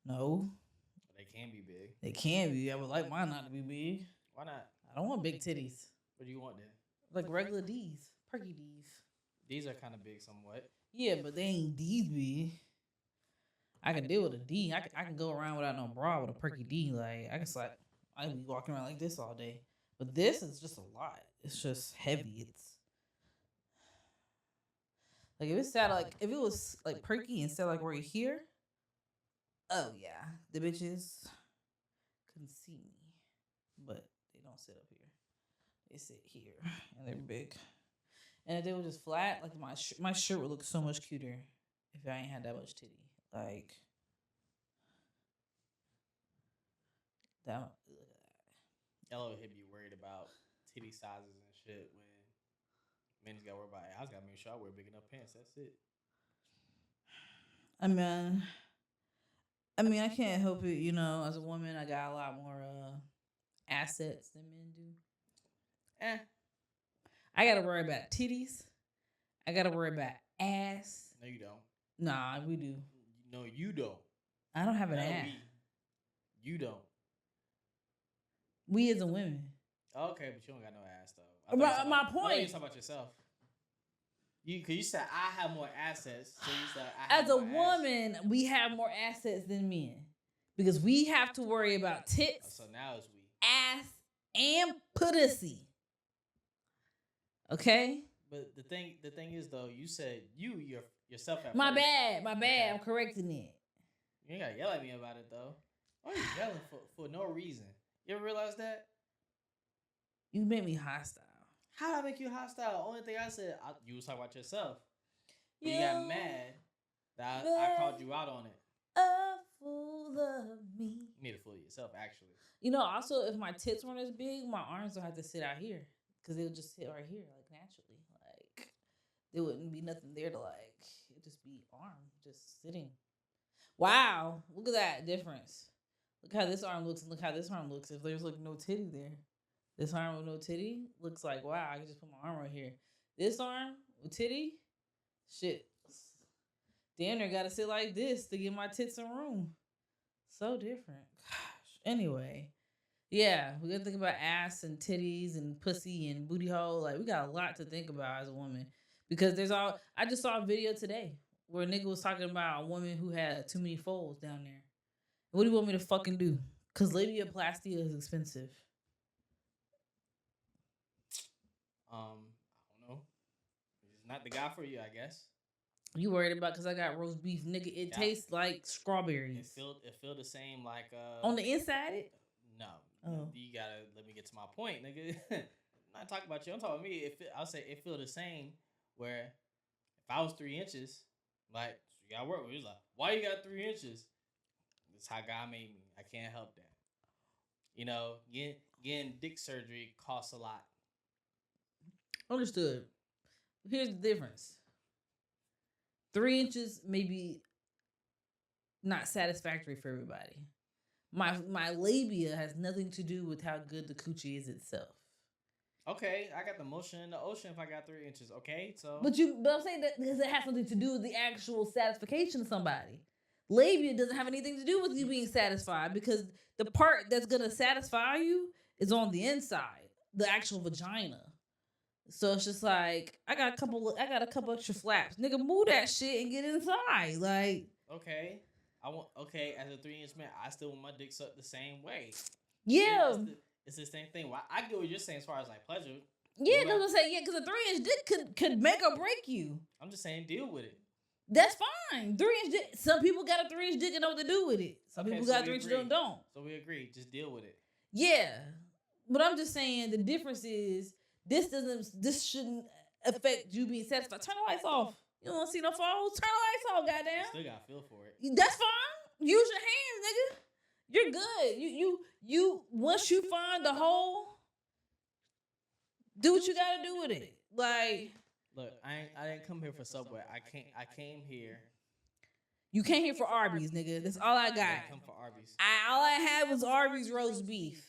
No, They can be big. they can be. I would like mine not to be big. Why not? I don't want big titties. What do you want then? Like regular D's, perky D's. These are kind of big somewhat. Yeah, but they ain't D's big. I can deal with a D. I can go around without no bra with a perky D. Like I can be walking around like this all day. But this is just a lot. It's just heavy. It's like if it sat like if it was like perky and sat like right here. Oh yeah, the bitches couldn't see me, but they don't sit up here. They sit here and they're big. And if they were just flat, like my shirt would look so much cuter if I ain't had that much titty. Like that. Y'all hit be worried about titty sizes and shit when men just got worried about. I just gotta make sure I wear big enough pants. That's it. I mean, I can't help it. You know, as a woman, I got a lot more assets than men do. Eh. I gotta worry about titties. I gotta worry about ass. No, you don't. Nah, we do. No, you don't. I don't have an No, ass. You don't. We as a women. Okay, but you don't got no ass though. My point. You talking about yourself. Cause you said I have more assets. So you said I have As a more woman, we have more assets than men because we have to worry about tits, So now it's we. ass, and pussy. Okay. But the thing is though, you said yourself. At My first. bad. Okay. I'm correcting it. You ain't gotta yell at me about it though. Why are you yelling for no reason? You ever realize that? You make me hostile. How did I make you hostile? Only thing I said, you was talking about yourself. But you got mad that I called you out on it. A fool of me. You need to fool yourself, actually. You know, also, if my tits weren't as big, my arms don't have to sit out here because they would just sit right here, like naturally. Like, there wouldn't be nothing there to like. It'd just be arm just sitting. Wow, look at that difference. Look how this arm looks and look how this arm looks. If there's like no titty there. This arm with no titty looks like, wow, I can just put my arm right here. This arm with titty, shit. Damn near gotta sit like this to get my tits in room. So different. Gosh. Anyway, yeah, we gotta think about ass and titties and pussy and booty hole. Like, we got a lot to think about as a woman. Because I just saw a video today where a nigga was talking about a woman who had too many folds down there. What do you want me to fucking do? Because labiaplasty is expensive. I don't know. It's not the guy for you, I guess. You worried about because I got roast beef, nigga? It tastes like strawberries. It feel the same like on the inside. It no. Oh. You gotta let me get to my point, nigga. I'm not talking about you. I'm talking about me. I'll say it feel the same. Where if I was 3 inches, like you gotta work with. He's like, why you got 3 inches? That's how God made me. I can't help that. You know, getting dick surgery costs a lot. Understood. Here's the difference. 3 inches may be not satisfactory for everybody. My labia has nothing to do with how good the coochie is itself. Okay, I got the motion in the ocean if I got 3 inches. Okay, so but I'm saying that because it has something to do with the actual satisfaction of somebody. Labia doesn't have anything to do with you being satisfied because the part that's gonna satisfy you is on the inside, the actual vagina. So it's just like I got a couple extra flaps. Nigga, move that shit and get inside. Like, okay. As a 3-inch man, I still want my dick sucked the same way. Yeah. It's the same thing. Well, I get what you're saying as far as like pleasure. Yeah, because I'm saying, because a 3-inch dick could make or break you. I'm just saying deal with it. That's fine. 3-inch dick. Some people got a 3-inch dick and know what to do with it. Some people got 3-inch dick and don't. So we agree. Just deal with it. Yeah. But I'm just saying the difference is this shouldn't affect you being satisfied. Turn the lights off. You don't want to see no falls? Turn the lights off, goddamn. Still got to feel for it. That's fine. Use your hands, nigga. You're good. You once you find the hole, do what you gotta do with it. Like, look, I didn't come here for Subway. I came here. You came here for Arby's, nigga. That's all I got. I didn't come for Arby's. All I had was Arby's roast beef.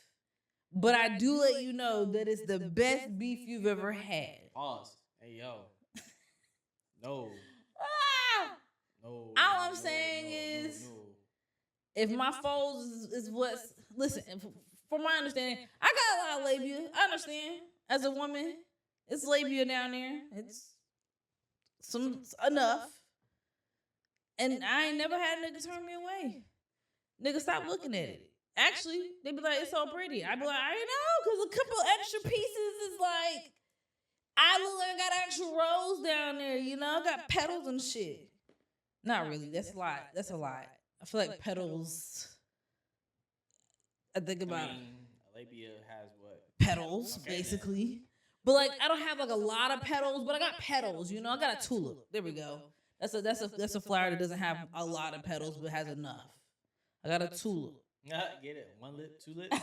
But I do let you know that it's the best beef you've ever had. Pause. Hey, yo. No. Ah! No. All I'm saying is, If my foes is what's listen, from my understanding, I got a lot of labia. I understand. As a woman, it's labia down there. It's enough. And I ain't never had niggas turn me away. Niggas stop looking at it. Actually, they be like, it's so pretty. I be like, I know, because a couple extra pieces is like, I look like I got extra rows down there, you know? I got petals and shit. Not really. That's a lot. That's a lot. I feel like petals. I think about labia has what? Petals, okay, basically. But like, I don't have like a lot of petals, but I got petals. You know, I got a tulip. There we go. That's a flower that doesn't have a lot of petals, but has enough. I got a tulip. Get it? One lip, two lip. That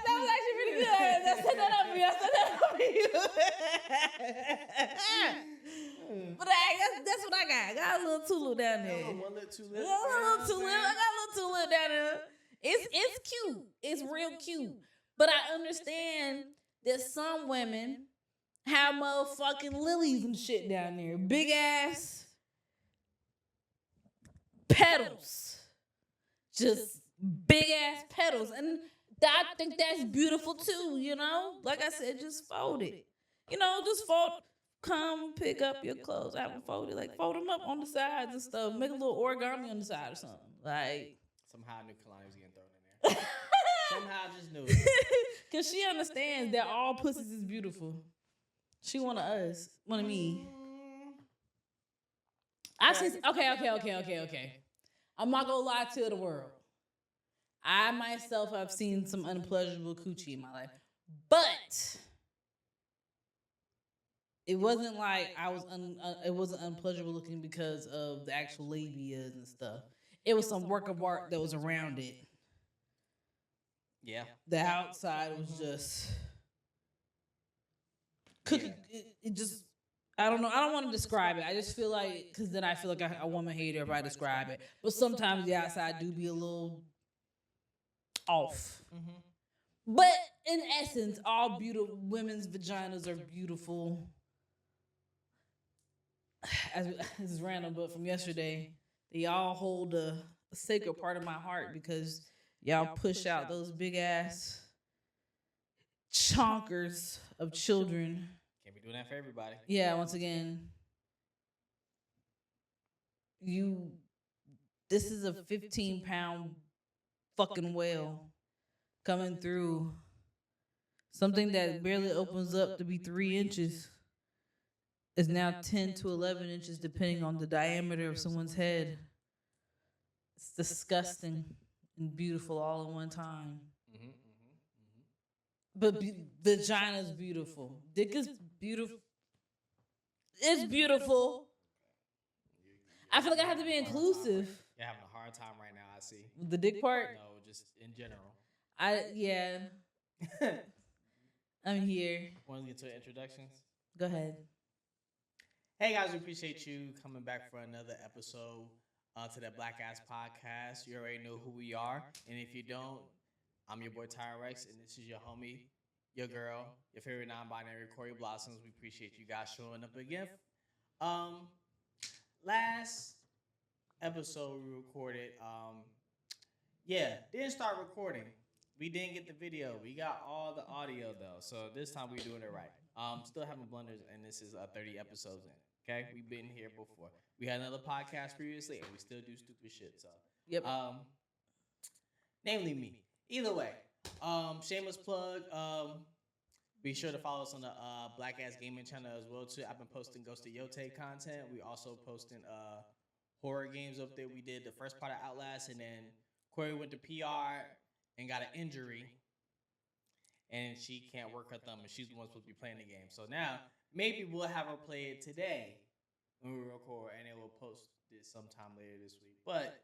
was actually pretty good. I set that up for you. But that's what I got. I got a little tulip down there. One lip, two lip. I got a little tulip down there. It's cute. It's real cute. But I understand that some women have motherfucking lilies and shit down there. Big ass petals. Just big ass petals. And I think that's beautiful too, you know? Like I said, just fold it. You know, just fold. Come pick up your clothes. I haven't folded. Like, fold them up on the sides and stuff. Make a little origami on the side or something. Like, somehow I knew Kalani was getting thrown in there. Somehow I just knew it. Because she understands that all pussies is beautiful. She one of us. One of me. I've seen... Okay. I'm not going to lie to the world. I myself have seen some unpleasurable coochie in my life. But... it wasn't like I was... it wasn't unpleasurable looking because of the actual labias and stuff. It was some work of art that was around it. Yeah. The outside was just... It just... I don't know. I don't want to describe it. I just feel like... because then I feel like a woman hater if I describe it. But sometimes the outside do be a little... off. Mm-hmm. But in essence, all beautiful... women's vaginas are beautiful. This is random, but from yesterday, they all hold a sacred part of my heart because y'all push out those big ass chonkers of children. Can't be doing that for everybody. Yeah, once again, this is a 15-pound fucking whale coming through something that barely opens up to be 3 inches. Is now 10 to 11 inches depending on the diameter of someone's head. It's disgusting and beautiful all at one time. But vagina's beautiful. Dick is beautiful. It's beautiful. I feel like I have to be inclusive. You're having a hard time right now, I see. The dick part? No, just in general. Yeah. I'm here. Want to get to introductions? Go ahead. Hey guys, we appreciate you coming back for another episode to the Black Ass Podcast. You already know who we are. And if you don't, I'm your boy Tyra Rex, and this is your homie, your girl, your favorite non-binary, Corey Blossoms. We appreciate you guys showing up again. Last episode we recorded, didn't start recording. We didn't get the video. We got all the audio though. So this time we're doing it right. Still having blunders, and this is 30 episodes in. Okay, we've been here before. We had another podcast previously, and we still do stupid shit. So, yep. Namely me. Either way, shameless plug. Be sure to follow us on the Black Ass Gaming channel as well too. I've been posting Ghost of Yote content. We also posting horror games up there. We did the first part of Outlast, and then Corey went to PR and got an injury. And she can't work her thumb, and she's the one supposed to be playing the game. So now, maybe we'll have her play it today when we record, and then we'll post it sometime later this week. But,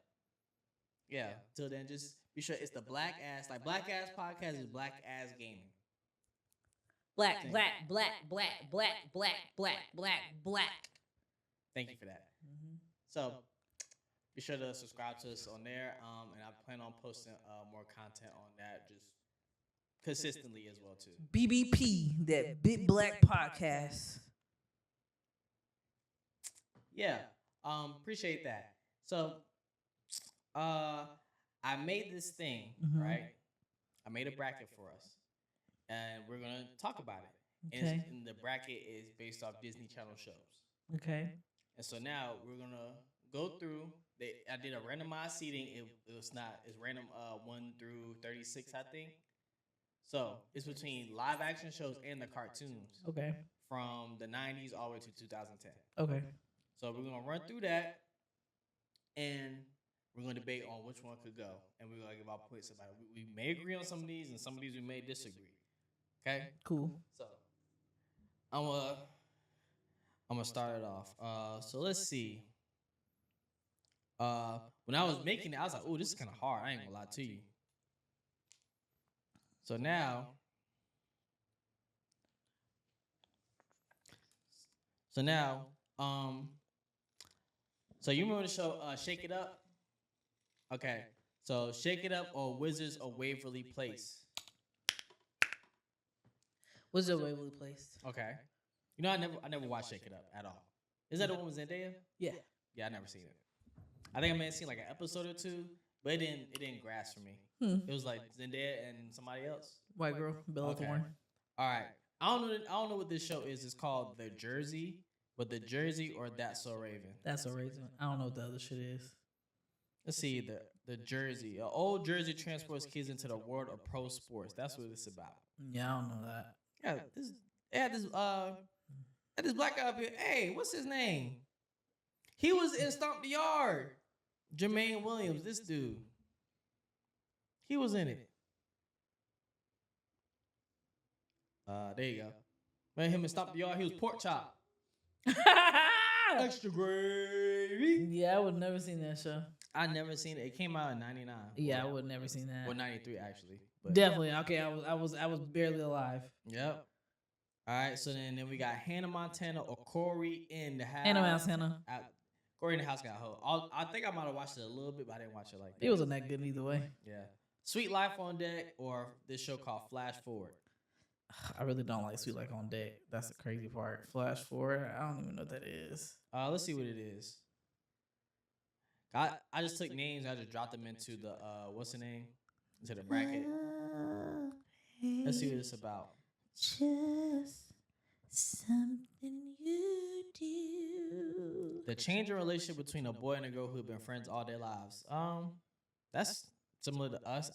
yeah, till then, just be sure it's the Black Ass Podcast is Black Ass Gaming. Black. Thank you for that. Mm-hmm. So, be sure to subscribe to us on there, and I plan on posting more content on that, just consistently as well too. BBP, that Big Black Podcast. Yeah. Appreciate that. So, I made this thing, right? I made a bracket for us, and we're gonna talk about it. Okay. And the bracket is based off Disney Channel shows. Okay. And so now we're gonna go through. I did a randomized seating. It's random 1 through 36, I think. So it's between live action shows and the cartoons. Okay. From the 90s all the way to 2010. Okay. So we're gonna run through that, and we're gonna debate on which one could go, and we're gonna give our points about it. We may agree on some of these, and some of these we may disagree. Okay. Cool. So I'm gonna start it off. So let's see. When I was making it, I was like, "Oh, this is kind of hard." I ain't gonna lie to you. So now, so you remember the show Shake It Up? Okay. So Shake It Up or Wizards of Waverly Place. What's the Waverly Place? Okay. You know, I never watched Shake It Up at all. Is that the one with Zendaya? Yeah. Yeah, I never seen it. I think I may have seen like an episode or two, but it didn't grasp for me. It was like Zendaya and somebody else. White girl, Bella Thorne. All right. I don't know what this show is. It's called The Jersey, but The Jersey or That's So Raven. That's a reason. I don't know what the other shit is. Let's see the Jersey. Old Jersey transports kids into the world of pro sports. That's what it's about. Yeah, I don't know that. Yeah, this black guy up here. Hey, what's his name? He was in Stomp the Yard. Jermaine Williams, this dude. He was in it. There you go. Man, him and Stomp the Yard. He was Pork Chop. Extra gravy. Yeah, I would never seen that show. I never seen it. It came out in '99. Yeah, I would never seen that. Or '93 actually. But Definitely. Okay, I was barely alive. Yep. All right. So then we got Hannah Montana or Corey in the House. Hannah Montana. Corey in the House got hoe. I think I might have watched it a little bit, but I didn't watch it like that. It wasn't that good either way. Yeah. Sweet Life on Deck or this show called Flash Forward. I really don't like Sweet Life on Deck. That's the crazy part. Flash Forward, I don't even know what that is. Let's see what it is. I just took names. I just dropped them into the what's the name? Into the bracket. Let's see what it's about. Just something you do. The changing relationship between a boy and a girl who have been friends all their lives. That's similar to us.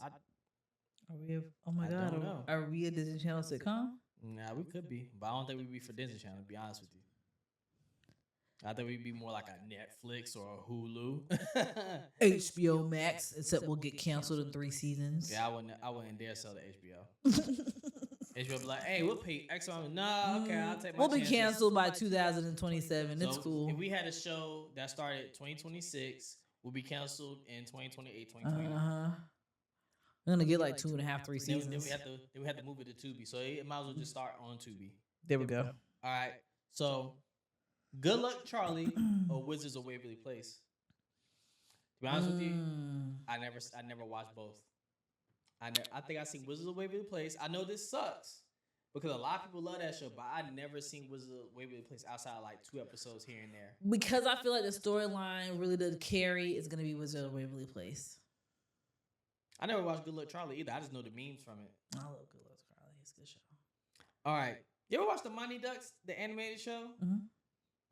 Oh my God. don't know. Are we a Disney Channel sitcom? Nah, we could be, but I don't think we'd be for Disney Channel. To be honest with you, I think we'd be more like a Netflix or a Hulu. HBO Max, except we'll get canceled in 3 seasons. Yeah, I wouldn't dare sell the HBO. HBO be like, hey, we'll pay X amount. Nah, okay, I'll take my We'll be chances. canceled by 2027. It's So cool. If we had a show that started 2026, we'll be canceled in 2028, 2029. We're gonna get like 2.5, 3 Then seasons. we had to move it to Tubi, so it might as well just start on Tubi. There we go. All right, so Good Luck Charlie or Wizards of Waverly Place. To be honest with you, I never watched both. I think I seen Wizards of Waverly Place. I know this sucks because a lot of people love that show, but I never seen Wizards of Waverly Place outside of like 2 episodes here and there. Because I feel like the storyline really did carry is gonna be Wizard of Waverly Place. I never watched Good Luck Charlie either. I just know the memes from it. I love Good Luck Charlie. It's a good show. All right, you ever watch the Mighty Ducks, the animated show? Mm-hmm.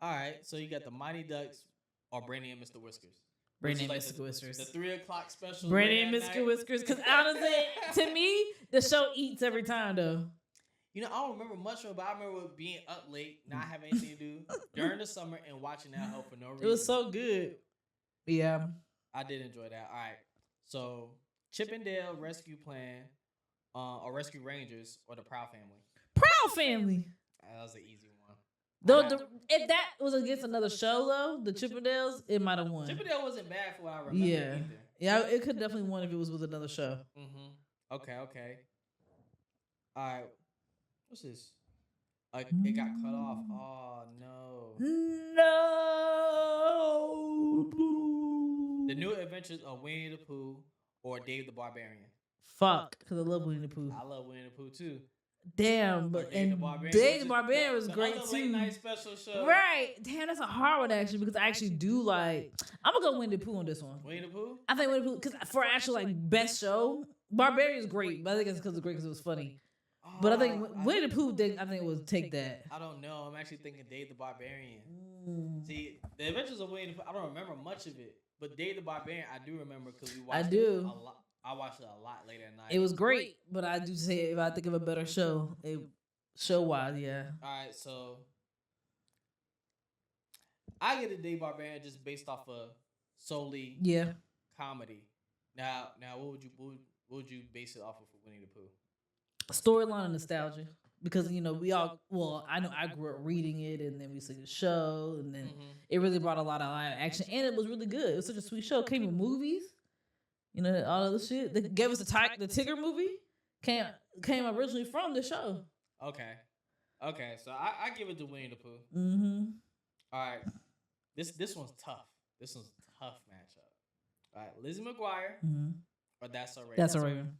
All right, so you got the Mighty Ducks or Brandy and Mr. Whiskers. Brandy and Like Mr. Whiskers. The 3 o'clock special. Brandy and Mr. Whiskers. Because honestly, to me, the show eats every time though. You know, I don't remember much of it, but I remember being up late, not having anything to do during the summer and watching that hoe for no reason. It was so good. Yeah. I did enjoy that. All right. So, Chip and Dale Rescue Plan or Rescue Rangers or the Proud Family. Proud Family. That was an easy one. Though if that was against another show though, the Chippendales, it might have won. Chip and Dale wasn't bad for what I remember Yeah. either. Yeah, it could definitely won if it was with another show. Mm-hmm. Okay. All right. What's this? It got cut off. Oh, no. No. The New Adventures of Winnie the Pooh or Dave the Barbarian. Fuck, because I love Winnie the Pooh. I love Winnie the Pooh too. Damn, but and Dave the Barbarian was great too. Late night special show. Right. Damn, that's a hard one actually because I actually do like. I'm gonna go Winnie the Pooh on this one. Winnie the Pooh. I think Winnie the Pooh because for actual like best show, Barbarian is great, but I think it's because it's great because it was funny. But I think Winnie the Pooh thing, I think would take that. I don't know. I'm actually thinking Dave the Barbarian. See, the Adventures of Winnie the Pooh. I don't remember much of it, but Dave the Barbarian, I do remember because we watched it a lot. I watched it a lot late at night. It was great, but I do say if I think of a better show, show wise, yeah. All right, so I get a Dave Barbarian just based off of solely comedy. Now, what would you base it off of for Winnie the Pooh? Storyline and nostalgia, because we all. Well, I know I grew up reading it, and then we see the show, and then it really brought a lot of live action, and it was really good. It was such a sweet show. It came with movies. All of the shit. They gave us the Tigger movie. Came originally from the show. Okay. So I give it to Winnie the Pooh. All right. This one's tough. This one's a tough matchup. All right, Lizzie McGuire or That's So Raven. That's So Raven.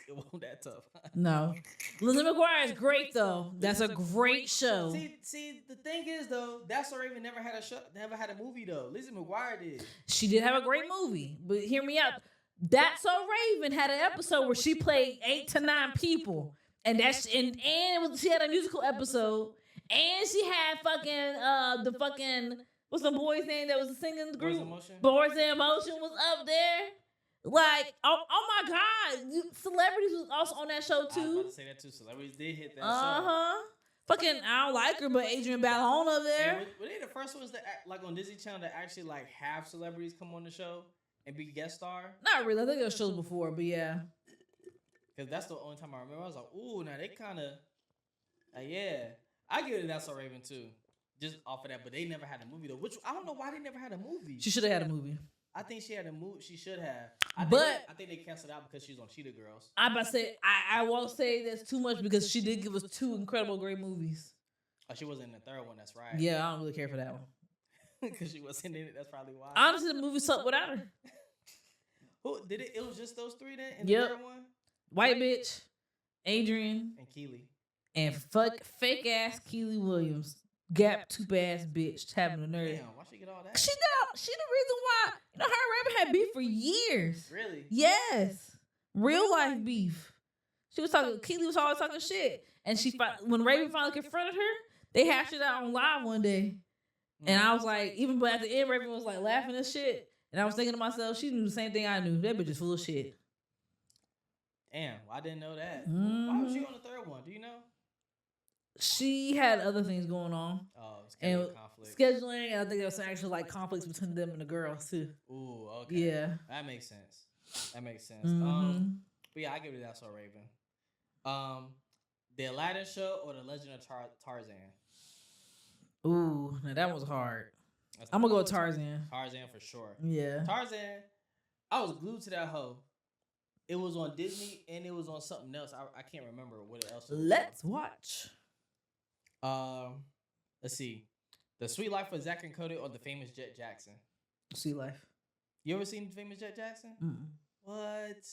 It wasn't that tough. No, Lizzie McGuire is great though. That's a great show. See, the thing is though, That's So Raven never had a show, never had a movie though. Lizzie McGuire did. She did have a great movie, but hear me out. That's So Raven had an episode where she played 8 to 9 people, and she had a musical episode, and she had what's the boy's name that was the singing group? Boys in Motion was up there. Like, oh my God, celebrities was also on that show too. I was about to say that too. Celebrities did hit that show. Fucking, I don't like her, but Adrienne Bailon up there. Were they the first ones that like on Disney Channel to actually like have celebrities come on the show and be guest star? Not really. I think there were shows before, but yeah. Because that's the only time I remember. I was like, ooh, now they kind of, yeah. I give it That's So Raven too, just off of that. But they never had a movie though. Which I don't know why they never had a movie. She should have had a movie. I think she had a movie. She should have. I think they canceled out because she was on Cheetah Girls. I won't say that's too much because she did give us 2 incredible great movies. Oh, she wasn't in the third one. That's right. Yeah, I don't really care for that one. Because she wasn't in it. That's probably why. Honestly, the movie sucked without her. Who did it? It was just those 3 then in the third one. White bitch, Adrienne, and Keely, and fake ass Keely Williams. Gap tube ass bitch having a nerve. Damn, why she get all that? She the reason why her and Raven had beef for years. Really? Yes, real life beef. She was talking. Keely was always talking shit, and when Raven finally confronted her, they hashed it out on live one day. And I was like, but at the end, Raven was like laughing and shit, and I was thinking to myself, she knew the same thing I knew. That bitch is full of shit. Damn, I didn't know that. Why was she on the third one? Do you know? She had other things going on. Conflict. Scheduling, and I think there was some actual like conflicts between them and the girls too. Ooh, okay. Yeah. That makes sense. Mm-hmm. But yeah, I give it That's So Raven. The Aladdin show or the Legend of Tarzan? Ooh, now that was hard. I'm gonna go with Tarzan. Tarzan for sure. Yeah. Tarzan, I was glued to that hoe. It was on Disney and it was on something else. I can't remember what else. Let's watch. Let's see. The Sweet Life of Zack and Cody or The Famous Jet Jackson? Sweet Life. You ever seen The Famous Jet Jackson? Mm-mm. What?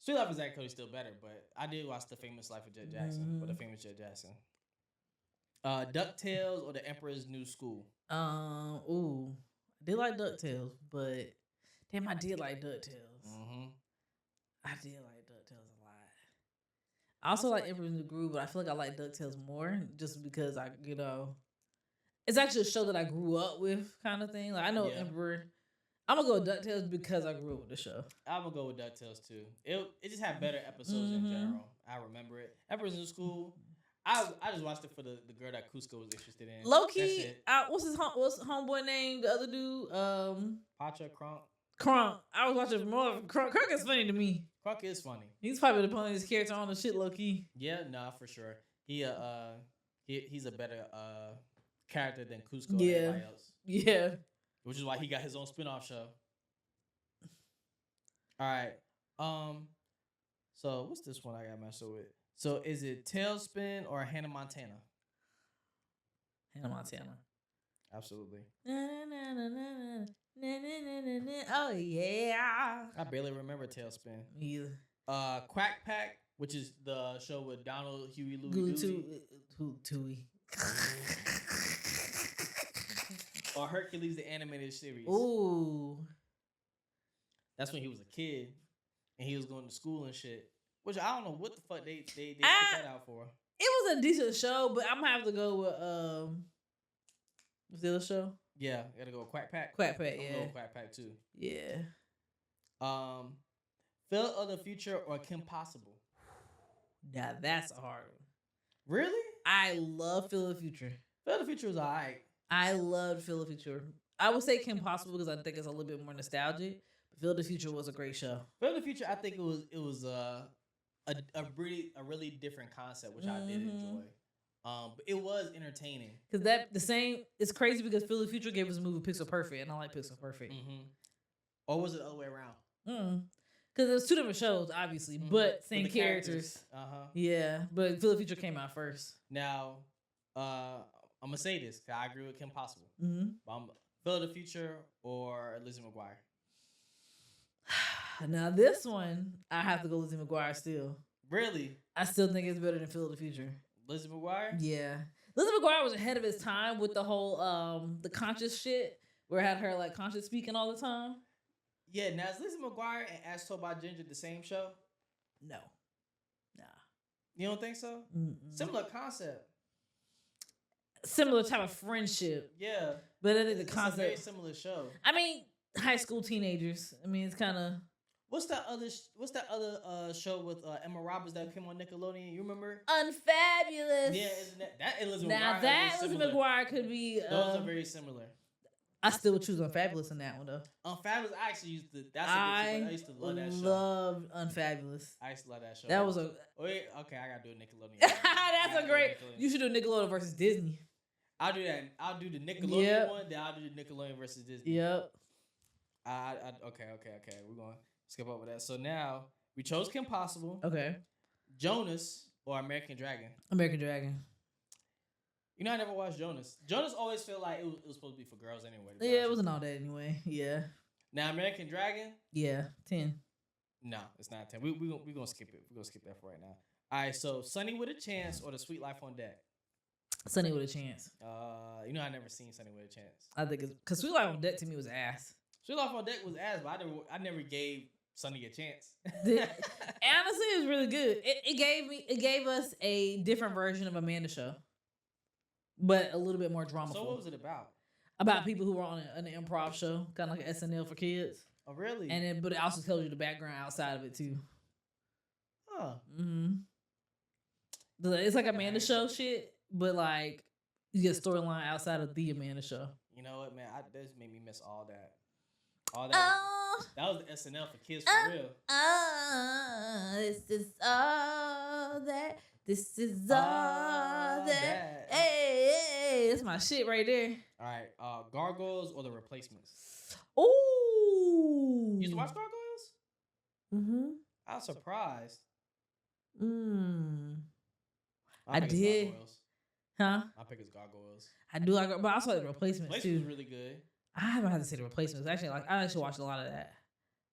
Sweet Life of Zack and Cody's still better, but I did watch The Famous Life of Jet Jackson or The Famous Jet Jackson. DuckTales or The Emperor's New School? Ooh. I did like DuckTales, but damn, I did like DuckTales. I did like DuckTales a lot. I also like Emperor's New Groove, but I feel like I like DuckTales more just because it's actually a show that I grew up with, kind of thing. Like I know Emperor. I'm gonna go with DuckTales because I grew up with the show. I'm gonna go with DuckTales too. It just had better episodes in general. I remember it. Emperor's New School. I just watched it for the girl that Cusco was interested in. Low key, what's homeboy name? The other dude, Pacha Crunk. Crunk. I was watching more of Crunk. Crunk is funny to me. Crunk is funny. He's probably the funniest character on the shit, low key. Yeah, nah, for sure. He's a better character than Cusco and everybody else. Yeah. Which is why he got his own spinoff show. All right. So what's this one I got messed up with? So is it Tailspin or Hannah Montana? Hannah Montana. Absolutely. Oh yeah. I barely remember Tailspin. Me either. Quack Pack, which is the show with Donald, Huey, Louie, Glue Dewey. Tui. Or Hercules, the animated series. Ooh. That's when he was a kid and he was going to school and shit. Which I don't know what the fuck they put that out for. It was a decent show, but I'm gonna have to go with what's the other show? Yeah, gotta go with Quack Pack. Quack Pack, I'm yeah. gonna go with Quack Pack too. Yeah. Phil of the Future or Kim Possible? Now that's a hard one. Really? I love Phil of the Future. Phil of the Future was alright. I loved Phil of the Future. I would say Kim Possible because I think it's a little bit more nostalgic. But Phil of the Future was a great show. Phil of the Future, I think it was a really different concept, which I did enjoy. But it was entertaining. Cause it's crazy because Phil of the Future gave us a movie Pixel Perfect, and I like Pixel Perfect. Mm-hmm. Or was it the other way around? Because it was two different shows, obviously, but same characters. Yeah, but Phil of the Future came out first. Now, I'm gonna say this because I agree with Kim Possible. But I'm Phil of the Future or Lizzie McGuire. Now this one, I have to go Lizzie McGuire still. Really? I still think it's better than Phil of the Future. Lizzie McGuire? Yeah. Lizzie McGuire was ahead of his time with the whole the conscious shit where it had her like conscious speaking all the time. Yeah, now is Lizzie McGuire and As Told by Ginger the same show? No. Nah. You don't think so? Similar concept. Similar type of friendship. Yeah. But I think the it's concept. a very similar show. I mean, high school teenagers. I mean, it's kind of. What's that other show with Emma Roberts that came on Nickelodeon? You remember? Unfabulous. Yeah, isn't that Elizabeth now McGuire? That Elizabeth McGuire could be. Those are very similar. I still would choose Unfabulous in that one though. Unfabulous, I actually used to. That's a good show. I used to love that show. Loved Unfabulous. I used to love that show. That was a. Wait, okay, I gotta do a Nickelodeon. That's a great. You should do Nickelodeon versus Disney. I'll do that. I'll do the Nickelodeon one. Then I'll do the Nickelodeon versus Disney. Yep. Okay. We're going to skip over that. So now we chose Kim Possible. Okay. Jonas or American Dragon. American Dragon. You know, I never watched Jonas. Jonas always felt like it was supposed to be for girls anyway. Yeah, it wasn't all that anyway. Yeah. Now American Dragon. Yeah, 10. No, it's not 10. We're gonna skip it. We're gonna skip that for right now. All right. So Sunny with a Chance or The Sweet Life on Deck. Sunny with a Chance. You know, I never seen Sunny with a Chance. I think it's because Sweet Life on Deck to me was ass. Sweet Life on Deck was ass, but I never gave Sunny a chance. Honestly, it was really good. It gave us a different version of Amanda Show, but a little bit more drama. So what was it about? About people who were on an improv show, kind of like SNL for kids. Oh, really? But it also tells you the background outside of it too. Huh. It's like Amanda Show shit, but like you get storyline outside of the Amanda Show. You know what, man? This made me miss all that. All that. That was SNL for kids for real. This is all that. This is all that. Hey, that's my shit right there. All right, Gargoyles or The Replacements? Ooh. You used to watch Gargoyles? I was surprised. I did. Gargoyles. Huh? I pick as Gargoyles. I do like, but I also like The Replacements too. Replacements was really good. I haven't had to say The Replacements. Actually, I actually watched a lot of that.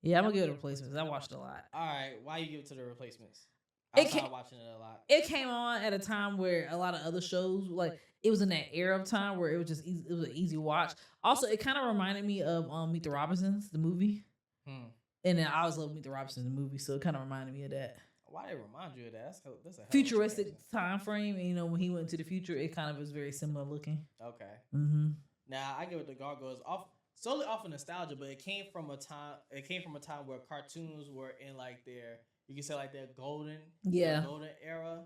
Yeah, I'm gonna give it The Replacements. I watched a lot. All right, why you give it to The Replacements? I started watching it a lot. It came on at a time where a lot of other shows, like it was in that era of time where it was just easy, it was an easy watch. Also, it kind of reminded me of Meet the Robinsons, the movie. And then I always loved Meet the Robinsons, the movie, so it kind of reminded me of that. Why did it remind you of that? That's a futuristic time frame. And, you know, when he went into the future, it kind of was very similar looking. Okay. Now I give it to Gargoyles solely off of nostalgia, but it came from a time. It came from a time where cartoons were in like their, you can say like their golden era,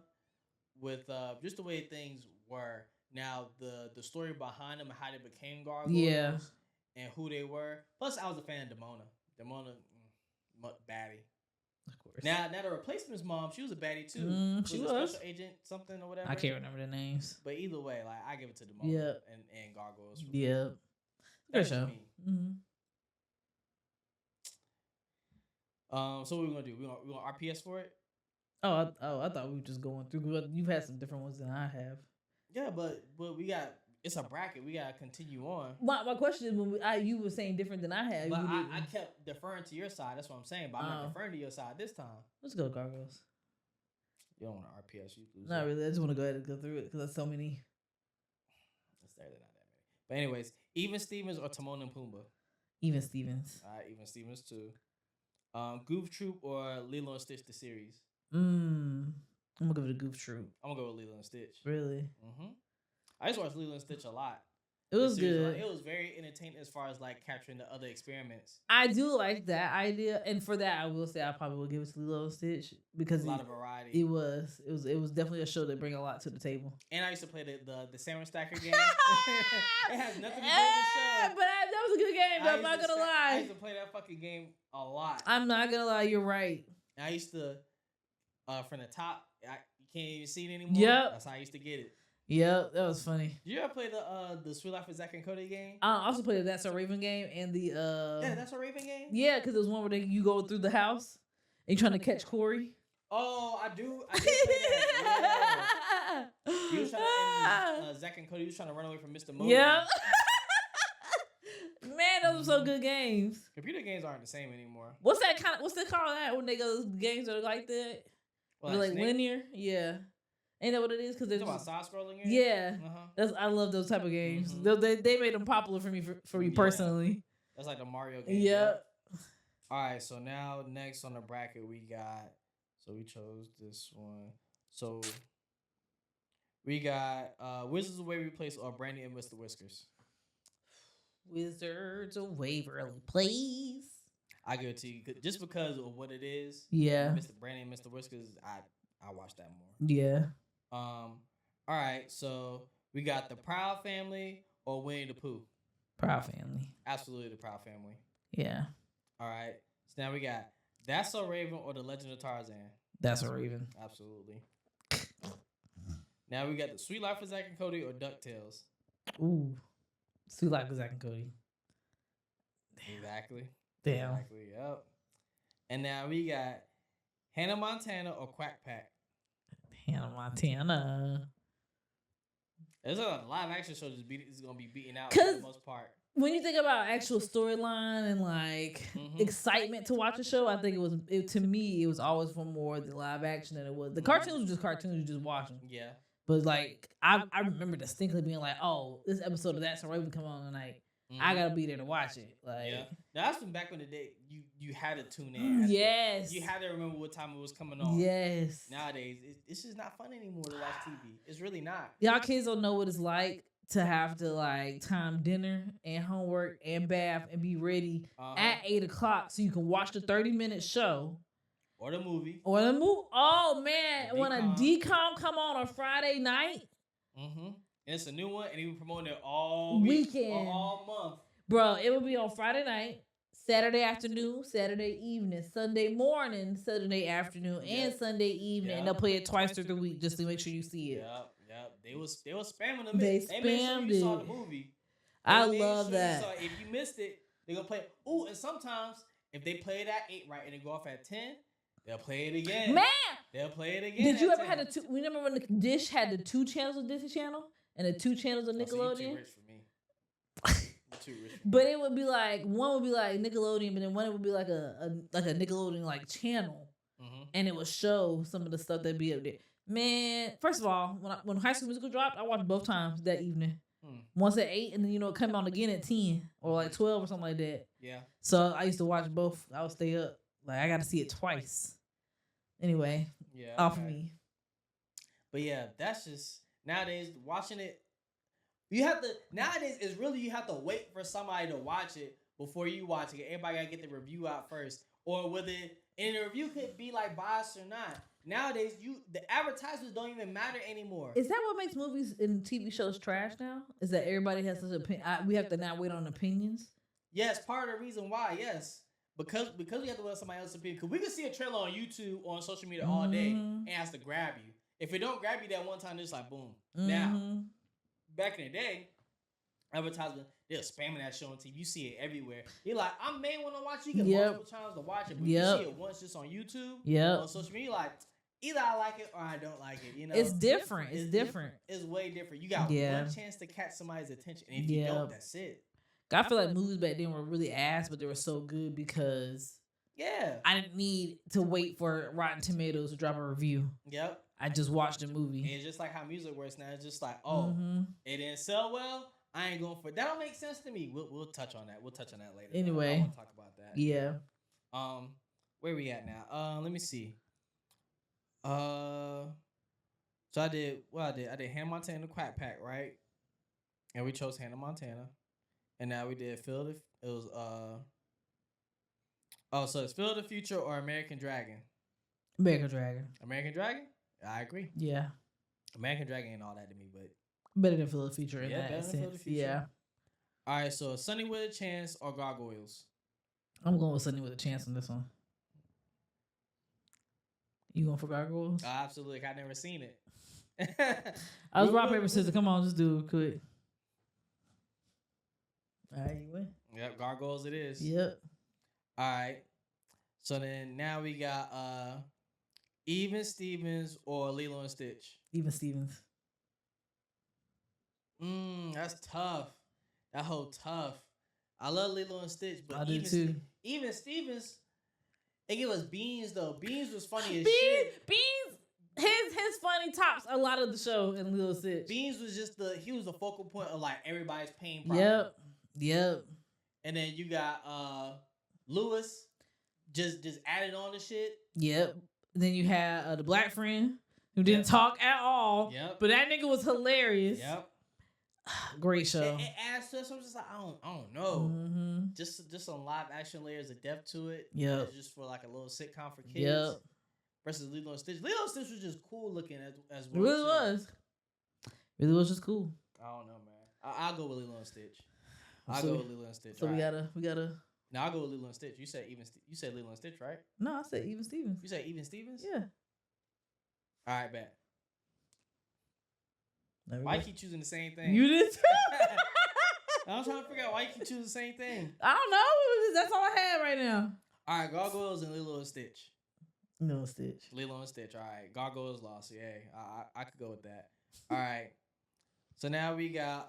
with just the way things were. Now the story behind them and how they became Gargoyles, and who they were. Plus, I was a fan of Demona. Demona, baddie. Of course. Now The Replacement's mom, she was a baddie too. She was Special Agent something or whatever. I can't remember the names. But either way, like I give it to Demona and Gargoyles. Yeah. Good show. So what we're gonna do? We gonna RPS for it? I thought we were just going through. You've had some different ones than I have. Yeah, but we got it's a bracket. We gotta continue on. My question is, when you were saying different than I had. But I kept deferring to your side. That's what I'm saying. But I'm not deferring to your side this time. Let's go Gargoyles. You don't want to RPS. You lose. Not really. I just want to go ahead and go through it because there's so many. It's there. They're not that many. But anyways, Even Stevens or Timon and Pumbaa? Even Stevens. All right, Even Stevens too. Goof Troop or Lilo and Stitch the series? I'm gonna give it a Goof Troop. I'm gonna go with Lilo and Stitch. Really? I used to watch Lilo and Stitch a lot. It was good. It was very entertaining as far as like capturing the other experiments. I do like that idea, and for that, I will say I probably will give it to Lilo and Stitch because a lot of variety. It was definitely a show that bring a lot to the table. And I used to play the Salmon Stacker game. It has nothing to do with the show. But that was a good game. I'm not gonna lie. I used to play that fucking game a lot. I'm not gonna lie. You're right. And I used to from the top. You can't even see it anymore. Yep. That's how I used to get it. Yep, that was funny. Did you ever play the Sweet Life of Zack and Cody game? I also played the That's a Raven game and the Yeah, That's a Raven game? Yeah, because it was one where you go through the house and you're trying to catch Corey. Oh, I did play that. Yeah. He was trying to Zack and Cody was trying to run away from Mr. Mosey. Yeah. Man, those were so good games. Computer games aren't the same anymore. What's they call that when they go games that are like that? Well, like linear? Yeah. Ain't that what it is? Because they're about side scrolling games. Yeah, I love those type of games. They made them popular for me personally. That's like the Mario game. Yeah. All right, so now next on the bracket we got. So we chose this one. So we got Wizards of Waverly Place or Brandy and Mr. Whiskers. Wizards of Waverly Place. I give it to you just because of what it is. Yeah. Mr. Brandy and Mr. Whiskers. I watch that more. Yeah. All right, so we got the Proud Family or Winnie the Pooh. Proud Family. Absolutely, the Proud Family. Yeah. All right, so now we got That's So Raven or The Legend of Tarzan. That's a Raven. Absolutely. Now we got the Sweet Life of Zack and Cody or DuckTales. Ooh, Sweet Life of Zack and Cody. Exactly. Damn. Exactly. Yep. And now we got Hannah Montana or Quack Pack. Hannah Montana. There's a live action show is gonna be beaten out for the most part. When you think about actual storyline and like excitement to watch a show, I think to me it was always for more the live action than it was. The cartoons were just cartoons you just watching. Yeah. But like I remember distinctly being like, oh, this episode of That's a Raven come on tonight. I gotta be there to watch it. Like, yeah, that's from back in the day. You had to tune in. Yes, you had to remember what time it was coming on. Yes. Nowadays, it's just not fun anymore to watch TV. It's really not. Y'all kids don't know what it's like to have to like time dinner and homework and bath and be ready at 8:00 so you can watch the 30-minute show or the movie. Oh man, when a DCOM come on Friday night. And it's a new one, and he was promoting it all weekend, all month. Bro, it would be on Friday night, Saturday afternoon, Saturday evening, Sunday morning, Saturday afternoon, and Sunday evening. And they'll play it twice through the week just to make sure you see it. Yep. They was spamming them. They made sure you saw the movie. I love that. If you missed it, they're gonna play it. Ooh, and sometimes if they play it at 8, right, and they go off at 10, they'll play it again. Man, they'll play it again. Did you ever have the two? Remember when the Dish had the 2 channels of Disney Channel? And the 2 channels of Nickelodeon. So you're too rich for me. Too rich for but it would be like one would be like Nickelodeon, but then one would be like a Nickelodeon like channel, and it would show some of the stuff that'd be up there. Man, first of all, when High School Musical dropped, I watched both times that evening. Once at 8, and then it come on again at 10 or like 12 or something like that. Yeah. So I used to watch both. I would stay up. Like I got to see it twice. Anyway. Yeah. Off of me. But yeah, that's just. Nowadays, watching it, you have to. Nowadays, it's really you have to wait for somebody to watch it before you watch it. Everybody gotta get the review out first, or whether and the review could be like biased or not. Nowadays, the advertisements don't even matter anymore. Is that what makes movies and TV shows trash now? Is that everybody has such opinion? We have to now wait on opinions. Yes, part of the reason why. Yes. Because we have to let somebody else's opinion. Because we can see a trailer on YouTube or on social media all day and it has to grab you. If it don't grab you that one time, it's like boom. Now, back in the day, advertisement, they're spamming that show on TV. You see it everywhere. You're like, I may want to watch it. You get multiple times to watch it, but you see it once just on YouTube, on social media. You're like, either I like it or I don't like it. You know, It's different. It's different. It's way different. You got Yeah. one chance to catch somebody's attention, and if you Yeah. don't, that's it. I feel like movies back then were really ass, but they were so good because Yeah. I didn't need to wait for Rotten Tomatoes to drop a review. Yep. I just watched the movie. And it's just like how music works now. It's just like, oh, Mhm. it didn't sell well. I ain't going for it. That don't make sense to me. We'll touch on that. We'll touch on that later. Anyway. I want to talk about that. Yeah. Where we at now? Let me see. So I did what I did. I did Hannah Montana Quack Pack, right? And we chose Hannah Montana. And now we did so it's Phil the Future or American Dragon? American Dragon. American Dragon? I agree. Yeah. American Dragon ain't all that to me, but Better than Phil the Future in Yeah, that better than Phil the sense. Future. Yeah. all right, so Sunny with a Chance or Gargoyles? I'm going with Sunny with a Chance on this one. You going for Gargoyles? Absolutely. I never seen it. I was rock, paper, scissors. Come on, just do it quick. All right, you win. Yep, Gargoyles it is. Yep. All right. So then now we got Even Stevens or Lilo and Stitch. Even Stevens. That's tough. That whole tough. I love Lilo and Stitch, but I do even too. Even Stevens, they give us Beans though. Beans was funny as Beans, shit. his funny tops a lot of the show in Lilo Stitch. Beans was just he was the focal point of like everybody's pain problem. Yep. And then you got Lewis just added on the shit. Yep. Then you had the black friend who didn't talk at all. Yep. But that nigga was hilarious. Yep. Great show. It adds to it. So I'm just like, I don't know. Mm-hmm. Just some live action layers of depth to it. Yep. It's just for like a little sitcom for kids. Yep. Versus Lilo and Stitch. Lilo and Stitch was just cool looking as It well. really too. was. Really was just cool. I don't know, man. I'll go with Lilo and Stitch. I'll So go we- with Lilo and Stitch. So all we right. gotta. No, I'll go with Lilo and Stitch. You said Lilo and Stitch, right? No, I said Even Stevens. You said Even Stevens? Yeah. All right, bet. There we Why go. you keep choosing the same thing? You did too. I'm trying to figure out why you keep choosing the same thing. I don't know. That's all I had right now. All right, Gargoyles and Lilo and Stitch. No Stitch. Lilo and Stitch. All right, Gargoyles lost. Yeah, I could go with that. All right. So now we got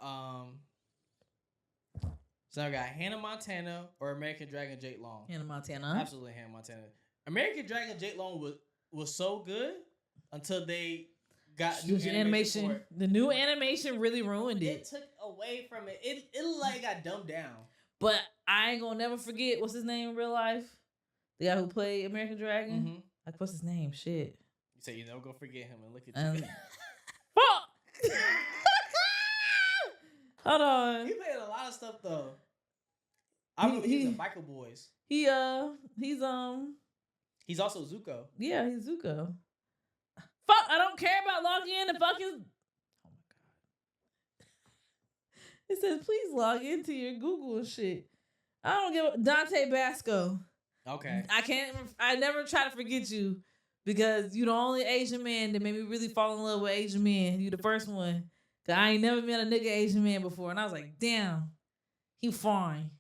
Hannah Montana or American Dragon Jake Long. Hannah Montana. Absolutely Hannah Montana. American Dragon Jake Long was so good until they got new animation. For it. The new animation really ruined It it. took away from it. It like got dumbed down. But I ain't gonna never forget what's his name in real life. The guy who played American Dragon. Mm-hmm. Like what's his name? Shit. You say you're never gonna forget him and look at you. Fuck. Hold on. He played a lot of stuff though. I remember he's in Biker Boys. He's He's also Zuko. Yeah, he's Zuko. Fuck, I don't care about logging in to fucking. Oh my god. It says please log into your Google and shit. I don't give Dante Basco. Okay. I never try to forget you because you the only Asian man that made me really fall in love with Asian men. You the first one. Cause I ain't never met a nigga Asian man before. And I was like, damn, he fine.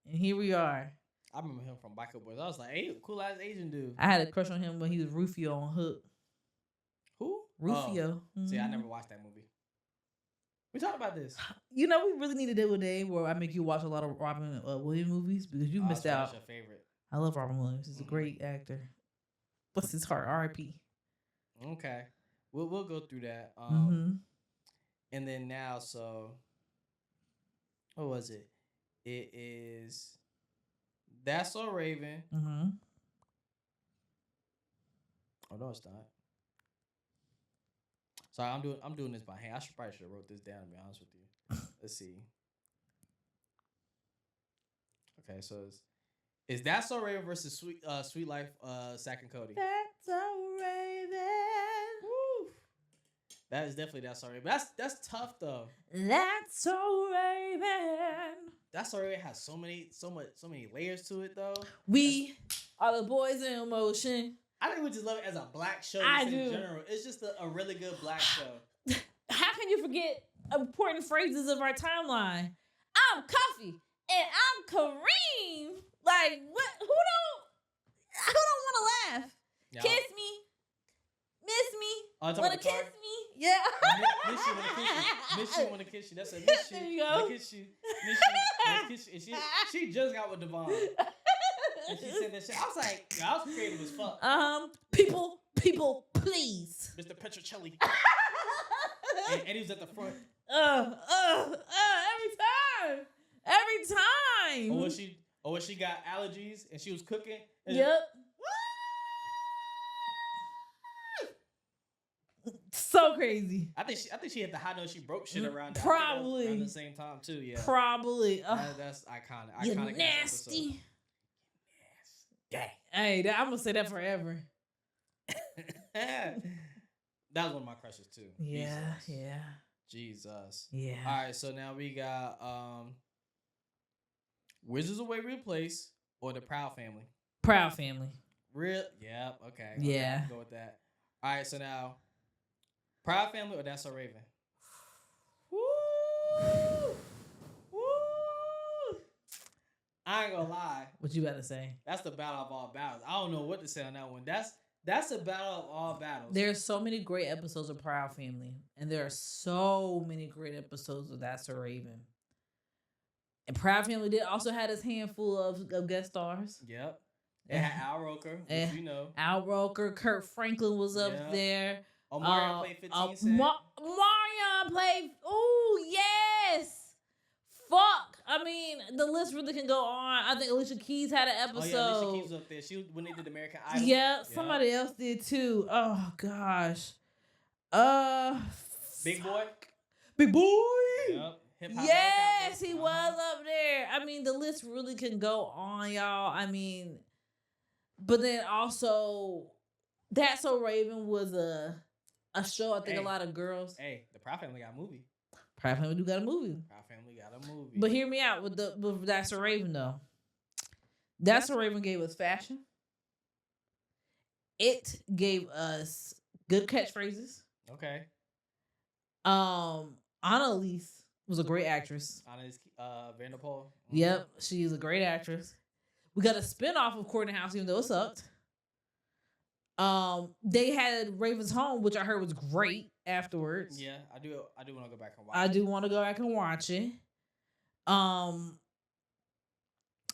And here we are. I remember him from Biker Boys. I was like, hey, cool ass Asian dude. I had a crush on him when he was Rufio on Hook. Who? Rufio. Oh. See, I Mhm. never watched that movie. We talked about this. You know, we really need to do a day where I make you watch a lot of Robin Williams movies because you missed out. That's your favorite. I love Robin Williams. He's a great actor. Bless his heart. R.I.P. Okay. We'll go through that. And then now, so what was it? It is That's So Raven. Oh no, it's not. Sorry, I'm doing this by hand. I probably should have wrote this down to be honest with you. Let's see. Okay, so it's That's So Raven versus Sweet Life, Zack and Cody. That's so Raven. Woo. That is definitely That's So Raven. That's tough though. That's so Raven. That's So Raven has so many layers to it though. We are the boys in motion. I think we just love it as a black show. I In do. general, it's just a really good black show. How can you forget important phrases of our timeline? I'm Cuffy and I'm Kareem. Like what? Who don't want to laugh? Y'all, Kiss me. talking Wanna about the kiss car? me? Yeah. Miss you wanna kiss you. Miss you wanna kiss you. That's a miss you. There you go. Wanna kiss you. Miss you wanna kiss you. And she just got with Devon. And she said that shit. I was like, yo, I was creative as fuck. People, please. Mr. Petrocelli. and he was at the front. Every time. Or when she got allergies and she was cooking. Yep. So crazy. I think she hit the high note. She broke shit around that. Probably around the same time too. Yeah. Probably. That's iconic. You Iconic nasty. Dang. Hey, I'm gonna say that forever. That was one of my crushes too. Yeah. Jesus. Yeah. All right, so now we got Wizards of Waverly Place or the Proud Family. Proud Family. Real? Yep. Okay. Yeah. Go with that. All right, so now Proud Family or That's So Raven. Woo! Woo! I ain't gonna lie. What you about to say? That's the battle of all battles. I don't know what to say on that one. That's the battle of all battles. There's so many great episodes of Proud Family, and there are so many great episodes of That's So Raven. And Proud Family did also had his handful of guest stars. Yep. It had Al Roker, which you know. Al Roker, Kurt Franklin was up there. Omarion played 15 Cent. Omarion played. Oh yes. Fuck. I mean, the list really can go on. I think Alicia Keys had an episode. Oh yeah, Alicia Keys was up there. She when they did American Idol. Yeah, somebody else did too. Oh gosh. Big Boy. Big Boy. Yep. Hip-hop Yes, he was up there. I mean, the list really can go on, y'all. I mean, but then also, That's So Raven was a show. I think a lot of girls. Hey, the Proud Family got a movie. Proud Family do got a movie. Proud Family got a movie. But hear me out with That's So Raven though. That's So Raven gave us fashion. It gave us good catchphrases. Okay. Annalise was a great actress. Annalise Vanderpool. Mm-hmm. Yep, she is a great actress. We got a spinoff of Courtney House, even though it sucked. They had Raven's Home, which I heard was great afterwards. Yeah, I do want to go back and watch. I do want to go back and watch it.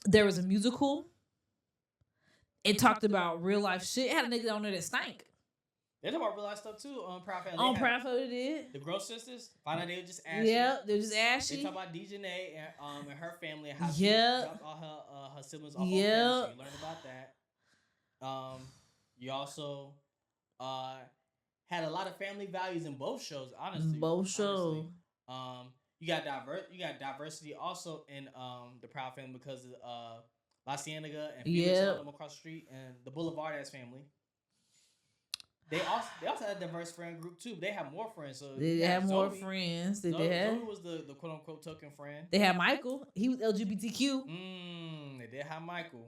There was a musical. It talked about real life shit. It had a nigga on there that stank. They talk about real life stuff too on Proud Family. On Proud Family did. The Gross Sisters. Found out they were just ashy. Yeah, they're just ashy. They talk about Dejanay and her family and how she dropped all her siblings off on family. So you learned about that. You also had a lot of family values in both shows, honestly. Both shows. You got diversity also in the Proud Family because of La Cienega and Felix them across the street and the Boulevard ass family. They also had a diverse friend group too. They have more friends. So they have more friends. Zoe was the quote unquote token friend. They had Michael. He was LGBTQ. They did have Michael.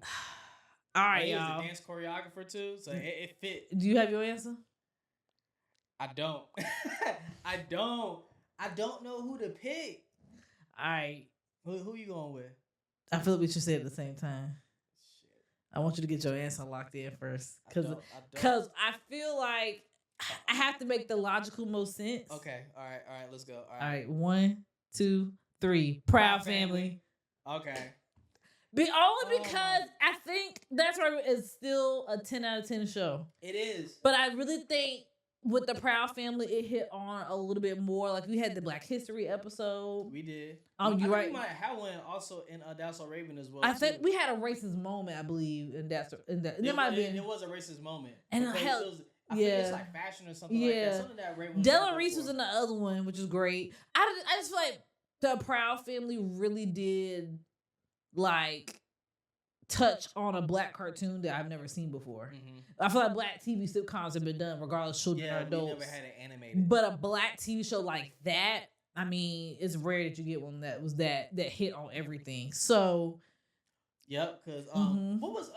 All right, he y'all. was a dance choreographer too, so it fit. Do you have your answer? I don't. I don't know who to pick. All right. Who you going with? I feel like we should say it at the same time. I want you to get your answer locked in first. Because I feel like I have to make the logical most sense. Okay. All right. Let's go. All right. 1, 2, 3. Proud Family. Okay. Only because I think That's Right is still a 10 out of 10 show. It is. But I really think with the Proud Family, it hit on a little bit more. Like we had the Black History episode. We did. You're right. We might have one also in That's So Raven as well. I think we had a racist moment, I believe, in that. It might have been. It was a racist moment. And I think it's like fashion or something like that. Something that Raven. Della Reese was in the other one, which is great. I just feel like the Proud Family really did like touch on a black cartoon that I've never seen before. Mm-hmm. I feel like black TV sitcoms have been done regardless children or adults. We never had it animated. But a black TV show like that, I mean, it's rare that you get one that was that hit on everything. So yep, because what was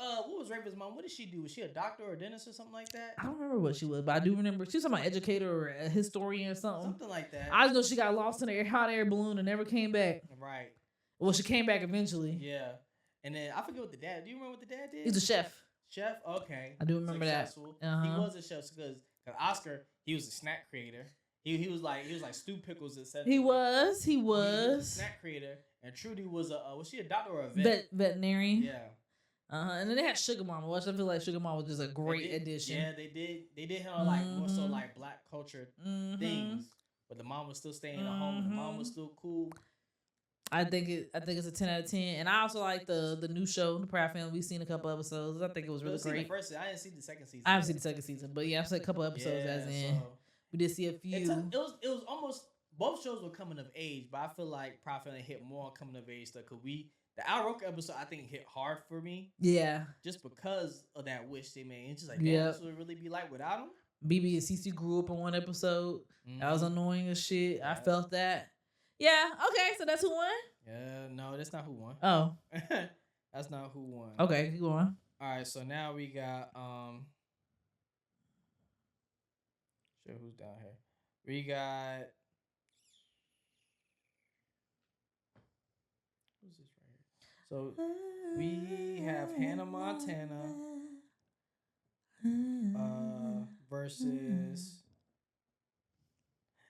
Raven's mom? What did she do? Was she a doctor or a dentist or something like that? I don't remember what she was, but I do remember she was an educator or a historian or something. Something like that. I just know she got lost in a hot air balloon and never came back. Right. Well, she came back eventually. Yeah. And then I forget what the dad. Do you remember what the dad did? He's a chef. Chef? Okay. I do remember that. He was a chef because Cause Oscar, he was a snack creator. He was like Stu Pickles, etc. He was He was a snack creator, and Trudy was was she a doctor or a veterinarian? Yeah. And then they had Sugar Mama, which I feel like Sugar Mama was just a great addition. Yeah, they did. They did have like more so like black culture things, but the mom was still staying at home. And the mom was still cool. I think it's a 10 out of 10, and I also like the new show, The Proud Family. We've seen a couple episodes. I think it was really great. The first, I didn't see the second season. I haven't seen the second season, but yeah, I've seen a couple episodes. We did see a few. It was almost both shows were coming of age, but I feel like Proud Family hit more coming of age stuff because the Al Roker episode I think hit hard for me. Yeah, just because of that wish they made. It's just like, damn, this would really be like without him. BB and CC grew up in one episode. That was annoying as shit. Yeah. I felt that. Yeah. Okay. So that's who won. Yeah. No, that's not who won. Oh, that's not who won. Okay, keep going. All right. So now we got Sure, who's down here? We got. Who's this right here? So we have Hannah Montana versus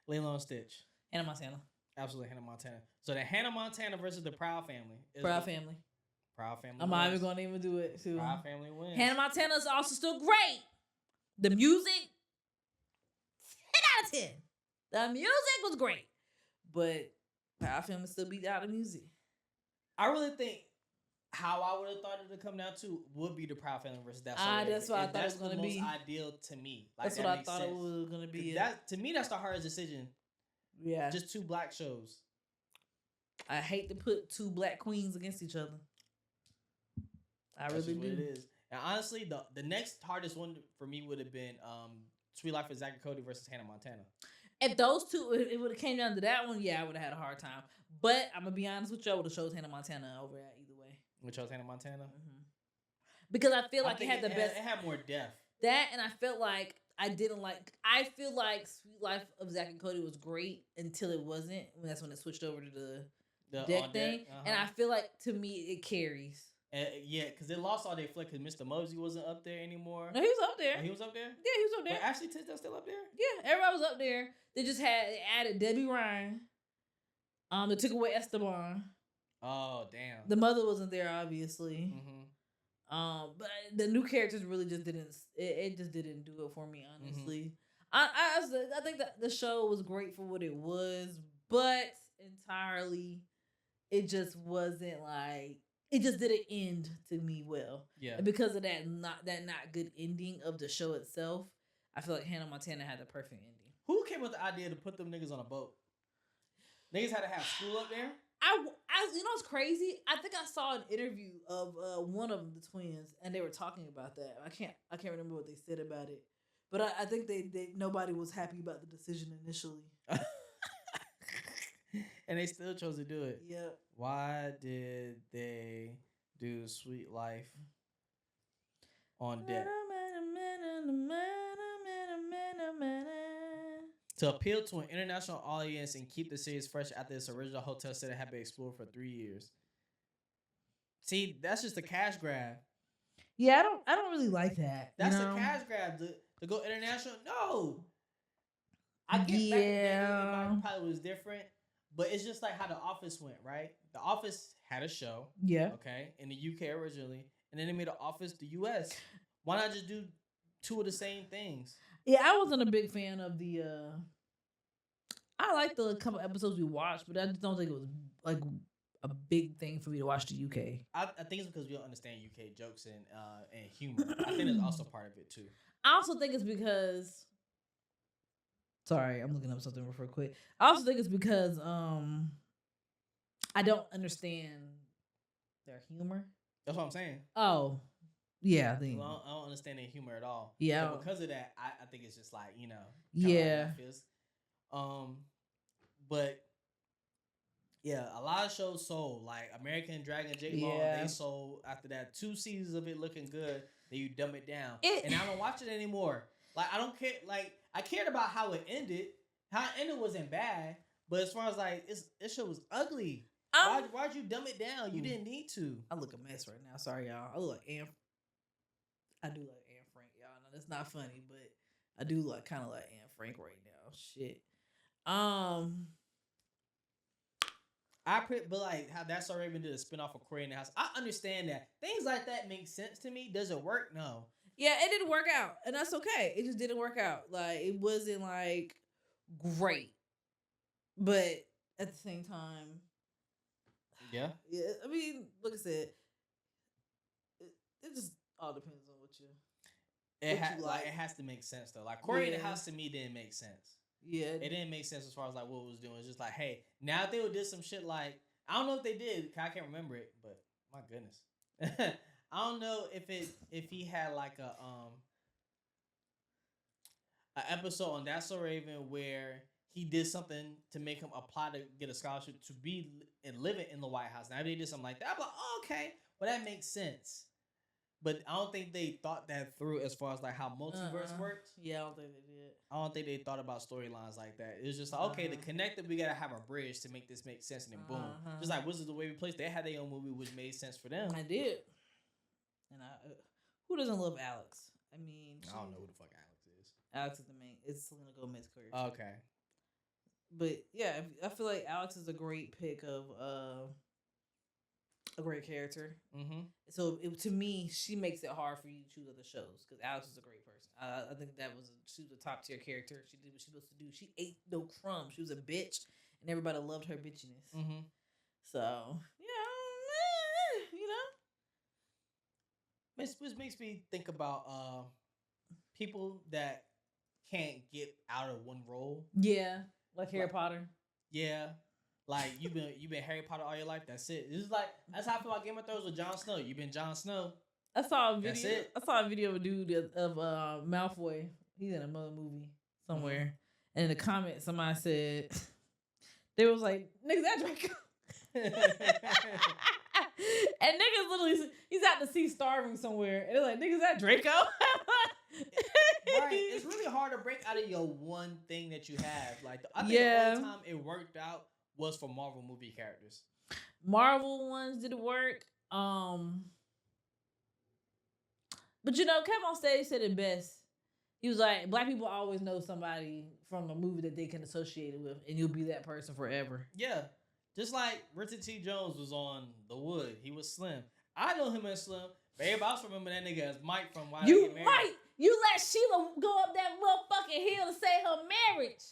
Lilo and Stitch. Hannah Montana. Absolutely, Hannah Montana. So the Hannah Montana versus the Proud Family. Proud Family. I'm not even going to even do it. Too. Proud Family wins. Hannah Montana is also still great. The music, 10 out of 10. The music was great. But Proud Family still beat out the music. I really think how I would have thought it to come down to would be the Proud Family versus that. That's what I thought it was going to be. That's the most ideal to me. Like, that's what I thought it was going to be. To me, that's the hardest decision. Yeah. Just two black shows. I hate to put two black queens against each other. That's really do. What it is. And honestly, the next hardest one for me would have been Sweet Life of Zack and Cody versus Hannah Montana. If those two, it would have came down to that one, yeah, I would have had a hard time. But I'm going to be honest with you, I would have chose Hannah Montana over that either way. You would chose Hannah Montana? Mm-hmm. Because I feel like it had the best. It had more depth. That, and I felt like I feel like Sweet Life of Zack and Cody was great until it wasn't. That's when it switched over to the deck thing. And I feel like, to me, it carries. Yeah, because they lost all their flick because Mr. Mosey wasn't up there anymore. No, he was up there. Oh, he was up there? Yeah, he was up there. But Ashley Tisdale still up there? Yeah, everybody was up there. They just added Debbie Ryan. They took away Esteban. Oh, damn. The mother wasn't there, obviously. Mm-hmm. But the new characters really just didn't. It just didn't do it for me, honestly. Mm-hmm. I think that the show was great for what it was, but entirely, it just wasn't like. It just didn't end to me well. Yeah. And because of that not good ending of the show itself, I feel like Hannah Montana had the perfect ending. Who came with the idea to put them niggas on a boat? Niggas had to have school up there? I you know what's crazy? I think I saw an interview of one of the twins, and they were talking about that. I can't remember what they said about it, but I think they nobody was happy about the decision initially. And they still chose to do it. Yep. Why did they do Sweet Life on deck? To appeal to an international audience and keep the series fresh after its original hotel set had been explored for 3 years. See, that's just a cash grab. Yeah, I don't really like that. That's a cash grab to go international. No, I get back then it probably was different. But it's just like how The Office went, right? The Office had a show. Yeah. Okay. In the UK originally. And then they made The Office the US. Why not just do two of the same things? Yeah, I wasn't a big fan of the I liked the couple episodes we watched, but I just don't think it was like a big thing for me to watch the UK. I think it's because we don't understand UK jokes and humor. I think it's also part of it too. I also think it's because sorry, I'm looking up something real quick. I also think it's because I don't understand their humor. That's what I'm saying. Oh, yeah. I think I don't understand their humor at all. Yeah. So because of that, I think it's just like, yeah. But yeah, a lot of shows sold. Like American Dragon, Jake Long, they sold after that 2 seasons of it looking good. Then you dumb it down, and I don't watch it anymore. Like I don't care. Like I cared about how it ended. How it ended wasn't bad, but as far as like this show was ugly. Why'd you dumb it down? You didn't need to. I look a mess right now. Sorry, y'all. I look like I do like Anne Frank, y'all. No, that's not funny, but I do like kind of like Anne Frank right now. Shit. But like how That's So Raven did a spinoff of Corey in the House. I understand that things like that make sense to me. Does it work? No. Yeah, it didn't work out, and that's okay. It just didn't work out. Like it wasn't like great, but at the same time, Yeah. yeah. I mean, like I said, it just all depends on what you. It has to make sense though. Like Corey in the House to me didn't make sense. Yeah, it didn't make sense as far as like what it was doing. It's just like, hey, now if they would do some shit like I don't know if they did. I can't remember it, but my goodness, I don't know if he had like a episode on That's So Raven where he did something to make him apply to get a scholarship to be and living in the White House. Now if they did something like that, I'm like, oh, okay, well that makes sense. But I don't think they thought that through as far as like how multiverse works. Yeah, I don't think they did. I don't think they thought about storylines like that. It was just like, okay, to connect it, we gotta have a bridge to make this make sense, and then boom. Just like Wizards of the Waverly Place, they had their own movie which made sense for them. I did. And who doesn't love Alex? I mean, I don't know who the fuck Alex is. Alex is the main. It's Selena Gomez's career. Okay. But yeah, I feel like Alex is a great pick of a great character. Mm-hmm. So to me, she makes it hard for you to choose other shows because Alex is a great person. I think she was a top tier character. She did what she was supposed to do. She ate no crumbs. She was a bitch, and everybody loved her bitchiness. Mm-hmm. So you know, which makes me think about people that can't get out of one role. Yeah, like Harry Potter. Yeah. Like you've been Harry Potter all your life. That's it. This is like that's how I feel about Game of Thrones with Jon Snow. You've been Jon Snow. I saw a video. I saw a video of a dude of Malfoy. He's in another movie somewhere, and in the comments, somebody said they was like, "Niggas, that Draco." And niggas literally, he's out to sea starving somewhere, and they're like, "Niggas, that Draco." Right. It's really hard to break out of your one thing that you have. Like I think the only time it worked out was for Marvel movie characters. Marvel ones did work. But you know, Kevin on stage said it best. He was like, black people always know somebody from a movie that they can associate it with, and you'll be that person forever. Yeah. Just like Richard T. Jones was on The Wood. He was Slim. I know him as Slim, but everybody else remember that nigga as Mike from Why They Get Married. Right. You let Sheila go up that motherfucking hill to say her marriage.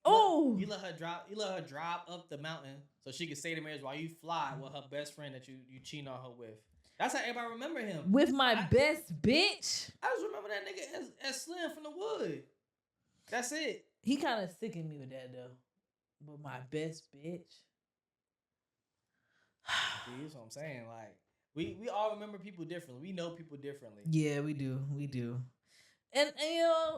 Oh, you let her drive up the mountain so she could say the marriage while you fly with her best friend that you cheating on her with. That's how everybody remember him. With my best bitch. I just remember that nigga as Slim from The Wood. That's it. He kind of sickened me with that though. But my best bitch. See, that's what I'm saying. Like we all remember people differently. We know people differently. Yeah, we do. We do. And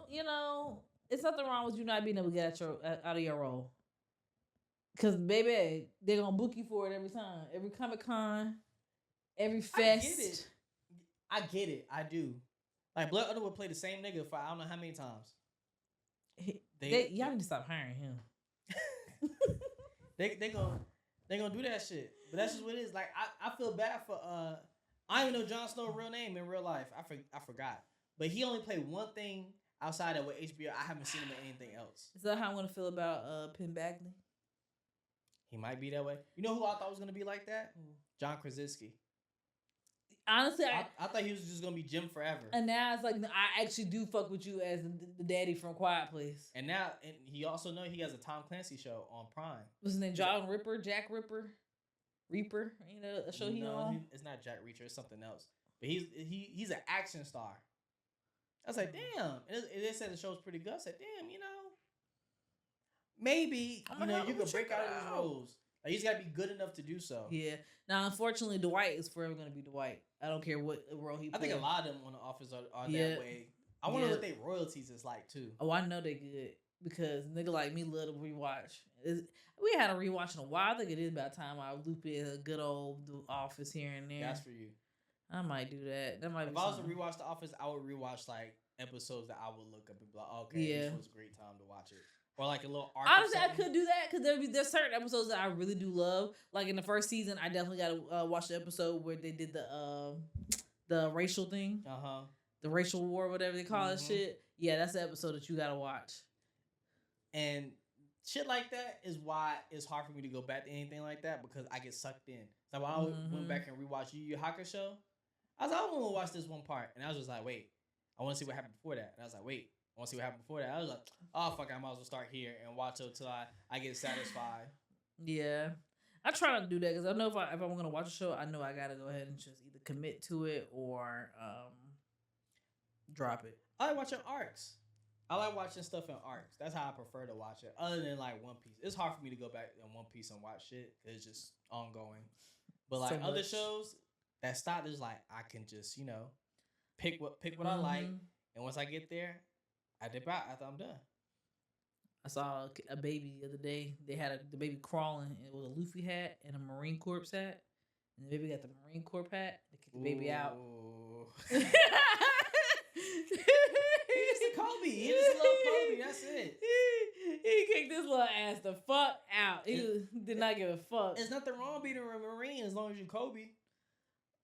you know, it's nothing wrong with you not being able to get out of your role. Cause baby, they're gonna book you for it every time. Every Comic-Con, every fest. I get it. I do. Like Blood Underwood played the same nigga for I don't know how many times. Y'all need to stop hiring him. they gonna do that shit. But that's just what it is. Like I feel bad for I don't even know Jon Snow's real name in real life. I forgot. But he only played one thing outside of with HBO. I haven't seen him in anything else. Is that how I'm gonna feel about Penn Badgley? He might be that way. You know who I thought was gonna be like that? John Krasinski. Honestly, I thought he was just gonna be Jim forever. And now it's like I actually do fuck with you as the daddy from Quiet Place. And he also know he has a Tom Clancy show on Prime. What's his name? Jack Ripper. You know, a show he on. It's not Jack Reacher. It's something else. But he's an action star. I was like, damn. And they said the show's pretty good. I said, damn. You know, maybe you could break out of these roles. Like, he's got to be good enough to do so. Yeah. Now, unfortunately, Dwight is forever going to be Dwight. I don't care what role he plays. I think a lot of them on The Office are that way. I wonder what their royalties is like, too. Oh, I know they good. Because nigga like me love to rewatch. We had a rewatch in a while. I think it is about time I loop in a good old Office here and there. That's for you. I might do that. That might if be I was to rewatch The Office, I would rewatch like episodes that I would look up and be like, okay, this was a great time to watch it. Or like a little arc. Honestly, I could do that because there's certain episodes that I really do love. Like in the first season, I definitely got to watch the episode where they did the racial thing. Uh-huh. The racial war, whatever they call it, shit. Yeah, that's the episode that you gotta watch. And shit like that is why it's hard for me to go back to anything like that because I get sucked in. So when I went back and rewatched Yu Yu Hakusho, I was like, I want to watch this one part, and I was just like, wait, I want to see what happened before that. And I was like, wait, I want to see what happened before that. I was like, oh fuck, I might as well start here and watch it till I get satisfied. Yeah, I try not to do that because I know if I'm gonna watch a show, I know I gotta go ahead and just either commit to it or drop it. I like watching arcs. I like watching stuff in arcs. That's how I prefer to watch it. Other than like One Piece, it's hard for me to go back in One Piece and watch shit. It's just ongoing. But like So other much. shows that stop is like I can just pick what I like, and once I get there, I dip out after I'm done. I saw a baby the other day. They had the baby crawling. And it was a Luffy hat and a Marine Corps hat. And the baby got the Marine Corps hat. They kicked the baby out. He just a Kobe. He just a little Kobe. That's it. He kicked this little ass the fuck out. He did not give a fuck. There's nothing wrong being a Marine as long as you Kobe.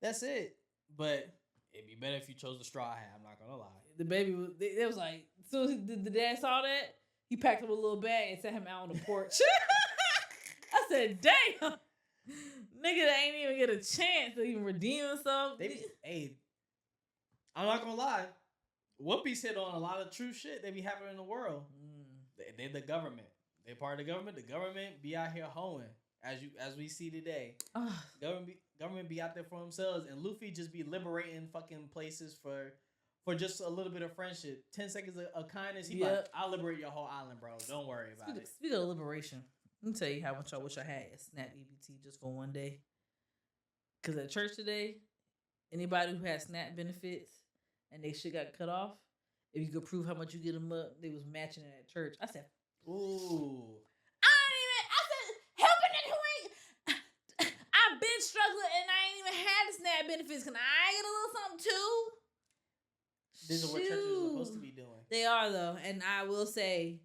That's it. But it'd be better if you chose the straw hat. I'm not gonna lie. The baby was. It was like, so the dad saw that. He packed up a little bag and set him out on the porch. I said, damn. Nigga that ain't even get a chance to even redeem himself. Hey, I'm not gonna lie. One Piece hit on a lot of true shit that be happening in the world. They're the government. They're part of the government. The government be out here hoeing, as we see today. Government be out there for themselves, and Luffy just be liberating fucking places for just a little bit of friendship. 10 seconds of kindness. He like, I'll liberate your whole island, bro. Don't worry about it. Speaking of liberation, let me tell you how much I wish I had a Snap EBT just for one day. Because at church today, anybody who had Snap benefits and they shit got cut off, if you could prove how much you get them up, they was matching it at church. I said, ooh. I said, helping it who ain't. I've been struggling and I ain't even had the Snap benefits. Can I get a little something too? These are what churches are supposed to be doing. They are though, and I will say,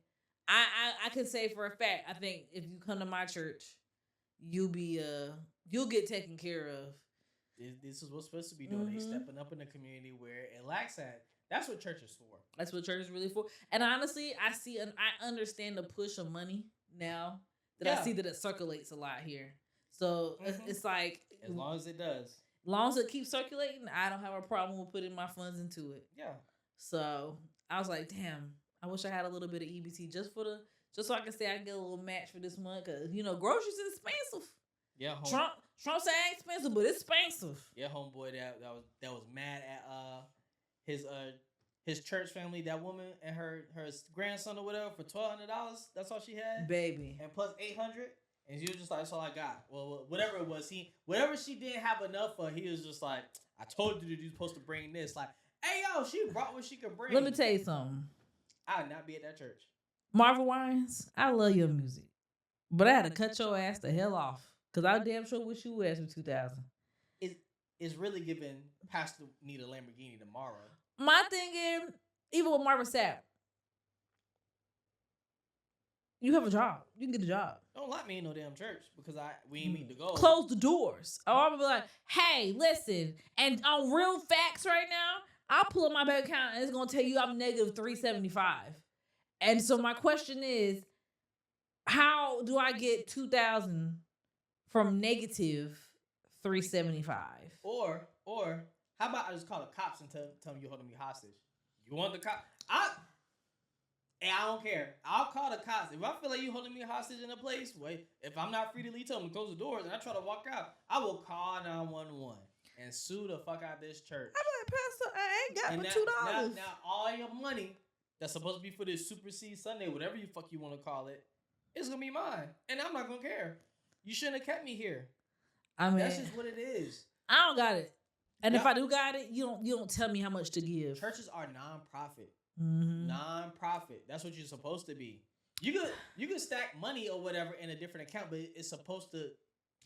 I can say for a fact, I think if you come to my church, you'll get taken care of. This is what's supposed to be doing. They stepping up in the community where it lacks at. That's what church is for. That's what church is really for. And honestly, I understand the push of money now that I see that it circulates a lot here. So it's like, as long as it does. As long as it keeps circulating, I don't have a problem with putting my funds into it. Yeah. So I was like, damn, I wish I had a little bit of EBT just so I can say I can get a little match for this month. Cause groceries is expensive. Yeah. Trump said ain't expensive, but it's expensive. Yeah, homeboy that was mad at his church family, that woman and her grandson or whatever for $1,200. That's all she had, baby, and plus $800. And she was just like, that's all I got. Well, whatever it was, whatever she didn't have enough for, he was just like, I told you that you're supposed to bring this. Like, hey, yo, she brought what she could bring. Let me tell you something. I would not be at that church. Marvin Wines, I love your music. But I had to cut your ass the hell off. Because I damn sure wish you asked me 2000. It's really giving Pastor need a Lamborghini tomorrow. My thing is, even with Marvin Sapp, you have a job. You can get a job. Don't lock me in no damn church because we ain't meet the goal. Close the doors. Or I'm gonna be like, hey, listen, and on real facts right now, I'll pull up my bank account and it's gonna tell you I'm negative 375. And so my question is, how do I get 2,000 from negative 375? Or how about I just call the cops and tell them you're holding me hostage? You want the cops? I don't care. I'll call the cops. If I feel like you holding me hostage in a place, wait, if I'm not free to leave, tell them to close the doors and I try to walk out, I will call 911 and sue the fuck out of this church. I'm like, Pastor, I ain't got but $2. Now all your money that's supposed to be for this Super Seed Sunday, whatever you fuck you want to call it, it's gonna be mine. And I'm not gonna care. You shouldn't have kept me here. I mean, that's just what it is. I don't got it. And if I do got it, you don't tell me how much to give. Churches are non-profit. Mm-hmm. Non-profit. That's what you're supposed to be. You could stack money or whatever in a different account, but it's supposed to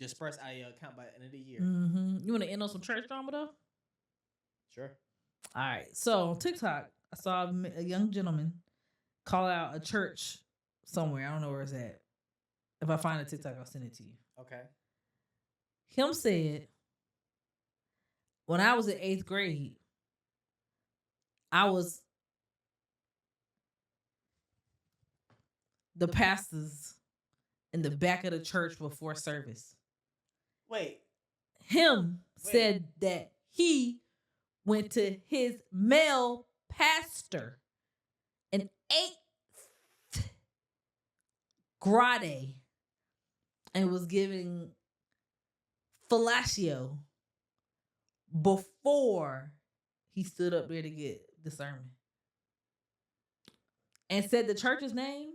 disperse out of your account by the end of the year. Mm-hmm. You want to end on some church drama though? Sure. All right. So on TikTok, I saw a young gentleman call out a church somewhere. I don't know where it's at. If I find a TikTok, I'll send it to you. Okay. Him said, when I was in 8th grade, I was the pastors in the back of the church before service. Wait. Him said that he went to his male pastor and ate grade and was giving fellatio before he stood up there to get the sermon. And said the church's name,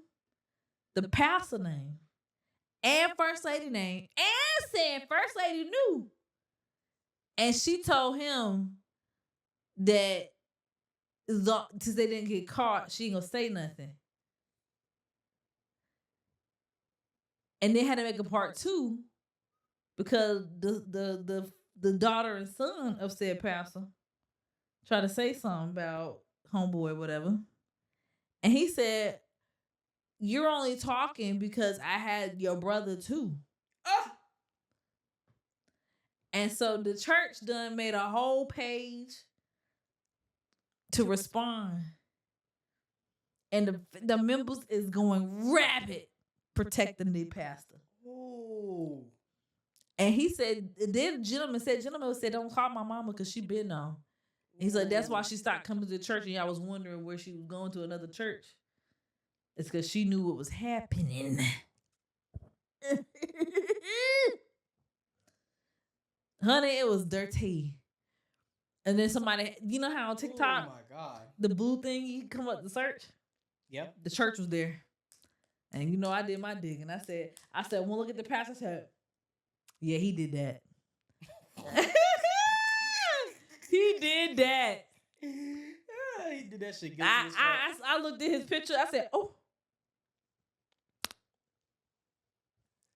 the pastor name, and first lady name, and said first lady knew. And she told him that since they didn't get caught, she ain't gonna say nothing. And they had to make a part 2 because the daughter and son of said pastor tried to say something about homeboy, whatever. And he said, "You're only talking because I had your brother too." And so the church done made a whole page to respond. And the members is going rabid protecting the pastor. Ooh. And he said, then the gentleman said, "Don't call my mama because she been on." He said, "That's why she stopped coming to the church and y'all was wondering where she was going to another church. It's because she knew what was happening." Honey, it was dirty. And then somebody, you know how on TikTok, oh my God, the blue thing, you come up to search? Yep. The church was there. And you know, I did my digging. I said, "Well, look at the pastor's hat." Yeah, he did that. He did that. He did that shit. I looked at his picture. I said, "Oh."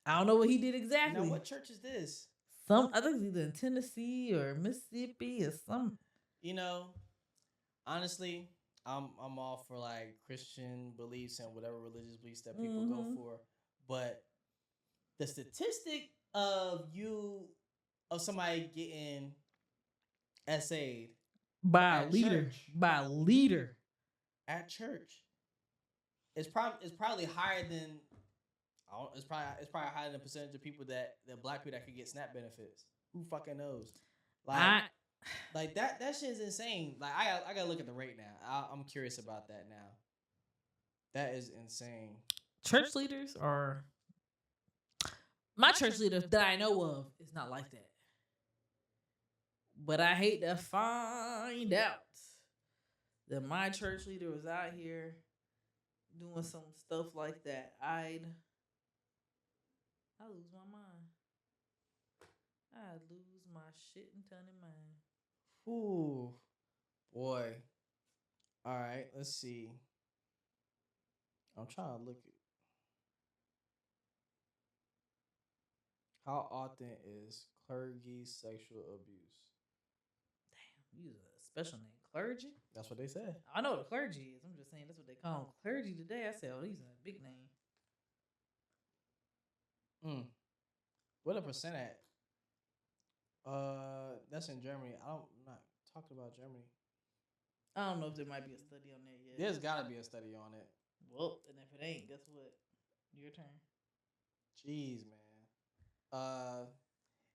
I don't know what he did exactly. Now, what church is this? I think it's either in Tennessee or Mississippi or some. You know, honestly, I'm all for like Christian beliefs and whatever religious beliefs that people go for, but the statistic of somebody getting essayed by a leader at church is probably higher than. It's probably higher than the percentage of people that black people that could get SNAP benefits. Who fucking knows? Like that shit is insane. Like I gotta look at the rate now. I'm curious about that now. That is insane. Church leaders are my church leader that I know of is not like that. But I hate to find out that my church leader was out here doing some stuff like that. I lose my mind. I lose my shit and ton of mind. Ooh, boy. All right, let's see. I'm trying to look at how often is clergy sexual abuse. Damn, you use a special name, clergy. That's what they said. I know what a clergy is. I'm just saying that's what they call them. Clergy today. I said, "Oh, these are a big name." What a percent at? That's in Germany. I'm not talking about Germany. I don't know if there might be a study on that yet. There's gotta be a study on it. Well, and if it ain't, guess what? Your turn. Jeez, man.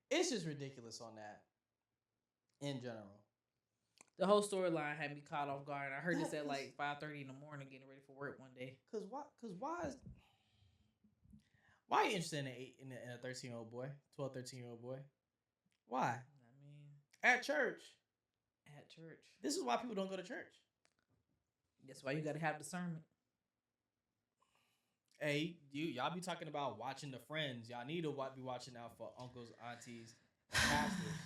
It's just ridiculous on that. In general, the whole storyline had me caught off guard. I heard this at like 5:30 in the morning, getting ready for work one day. Why are you interested in a 13-year-old boy, 12, 13-year-old boy? Why? I mean, at church. This is why people don't go to church. That's why you got to have discernment. Hey, y'all be talking about watching the Friends. Y'all need to be watching out for uncles, aunties, pastors.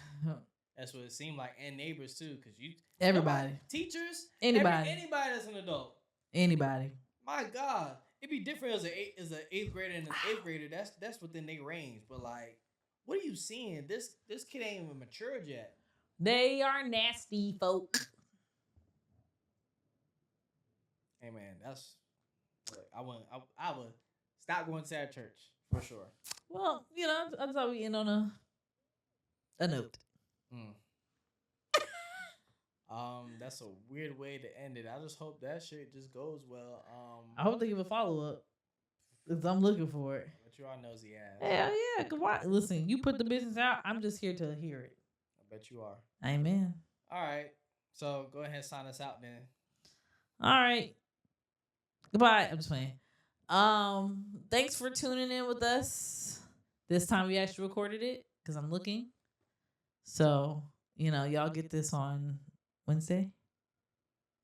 That's what it seemed like, and neighbors too. Because everybody, teachers, anybody that's an adult, anybody. My God, it'd be different as an eighth grader and an eighth grader. That's within their range. But like, what are you seeing? This kid ain't even matured yet. They are nasty folk. Hey man, I would stop going to that church for sure. Well, I thought we end on a note. That's a weird way to end it. I just hope that shit just goes well. I hope they give a follow up. Because I'm looking for it. But you are nosy ass. Hell yeah. Cause why? Listen, you put the business out. I'm just here to hear it. I bet you are. Amen. All right. So go ahead and sign us out then. All right. Goodbye. I'm just playing. Thanks for tuning in with us. This time we actually recorded it because I'm looking. So, y'all get this on Wednesday.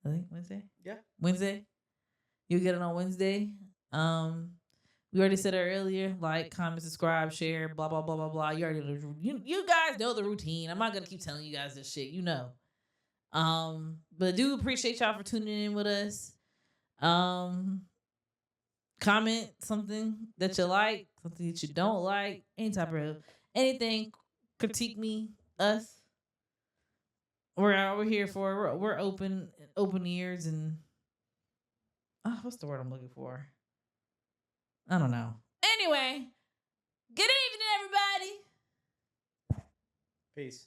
I think Wednesday. Yeah. Wednesday. You'll get it on Wednesday. We already said it earlier. Like, comment, subscribe, share, blah, blah, blah, blah, blah. You already you guys know the routine. I'm not gonna keep telling you guys this shit. But I do appreciate y'all for tuning in with us. Comment something that you like, something that you don't like, any type of anything. Critique me, us. We're here for. We're open ears and. What's the word I'm looking for? I don't know. Anyway, good evening, everybody. Peace.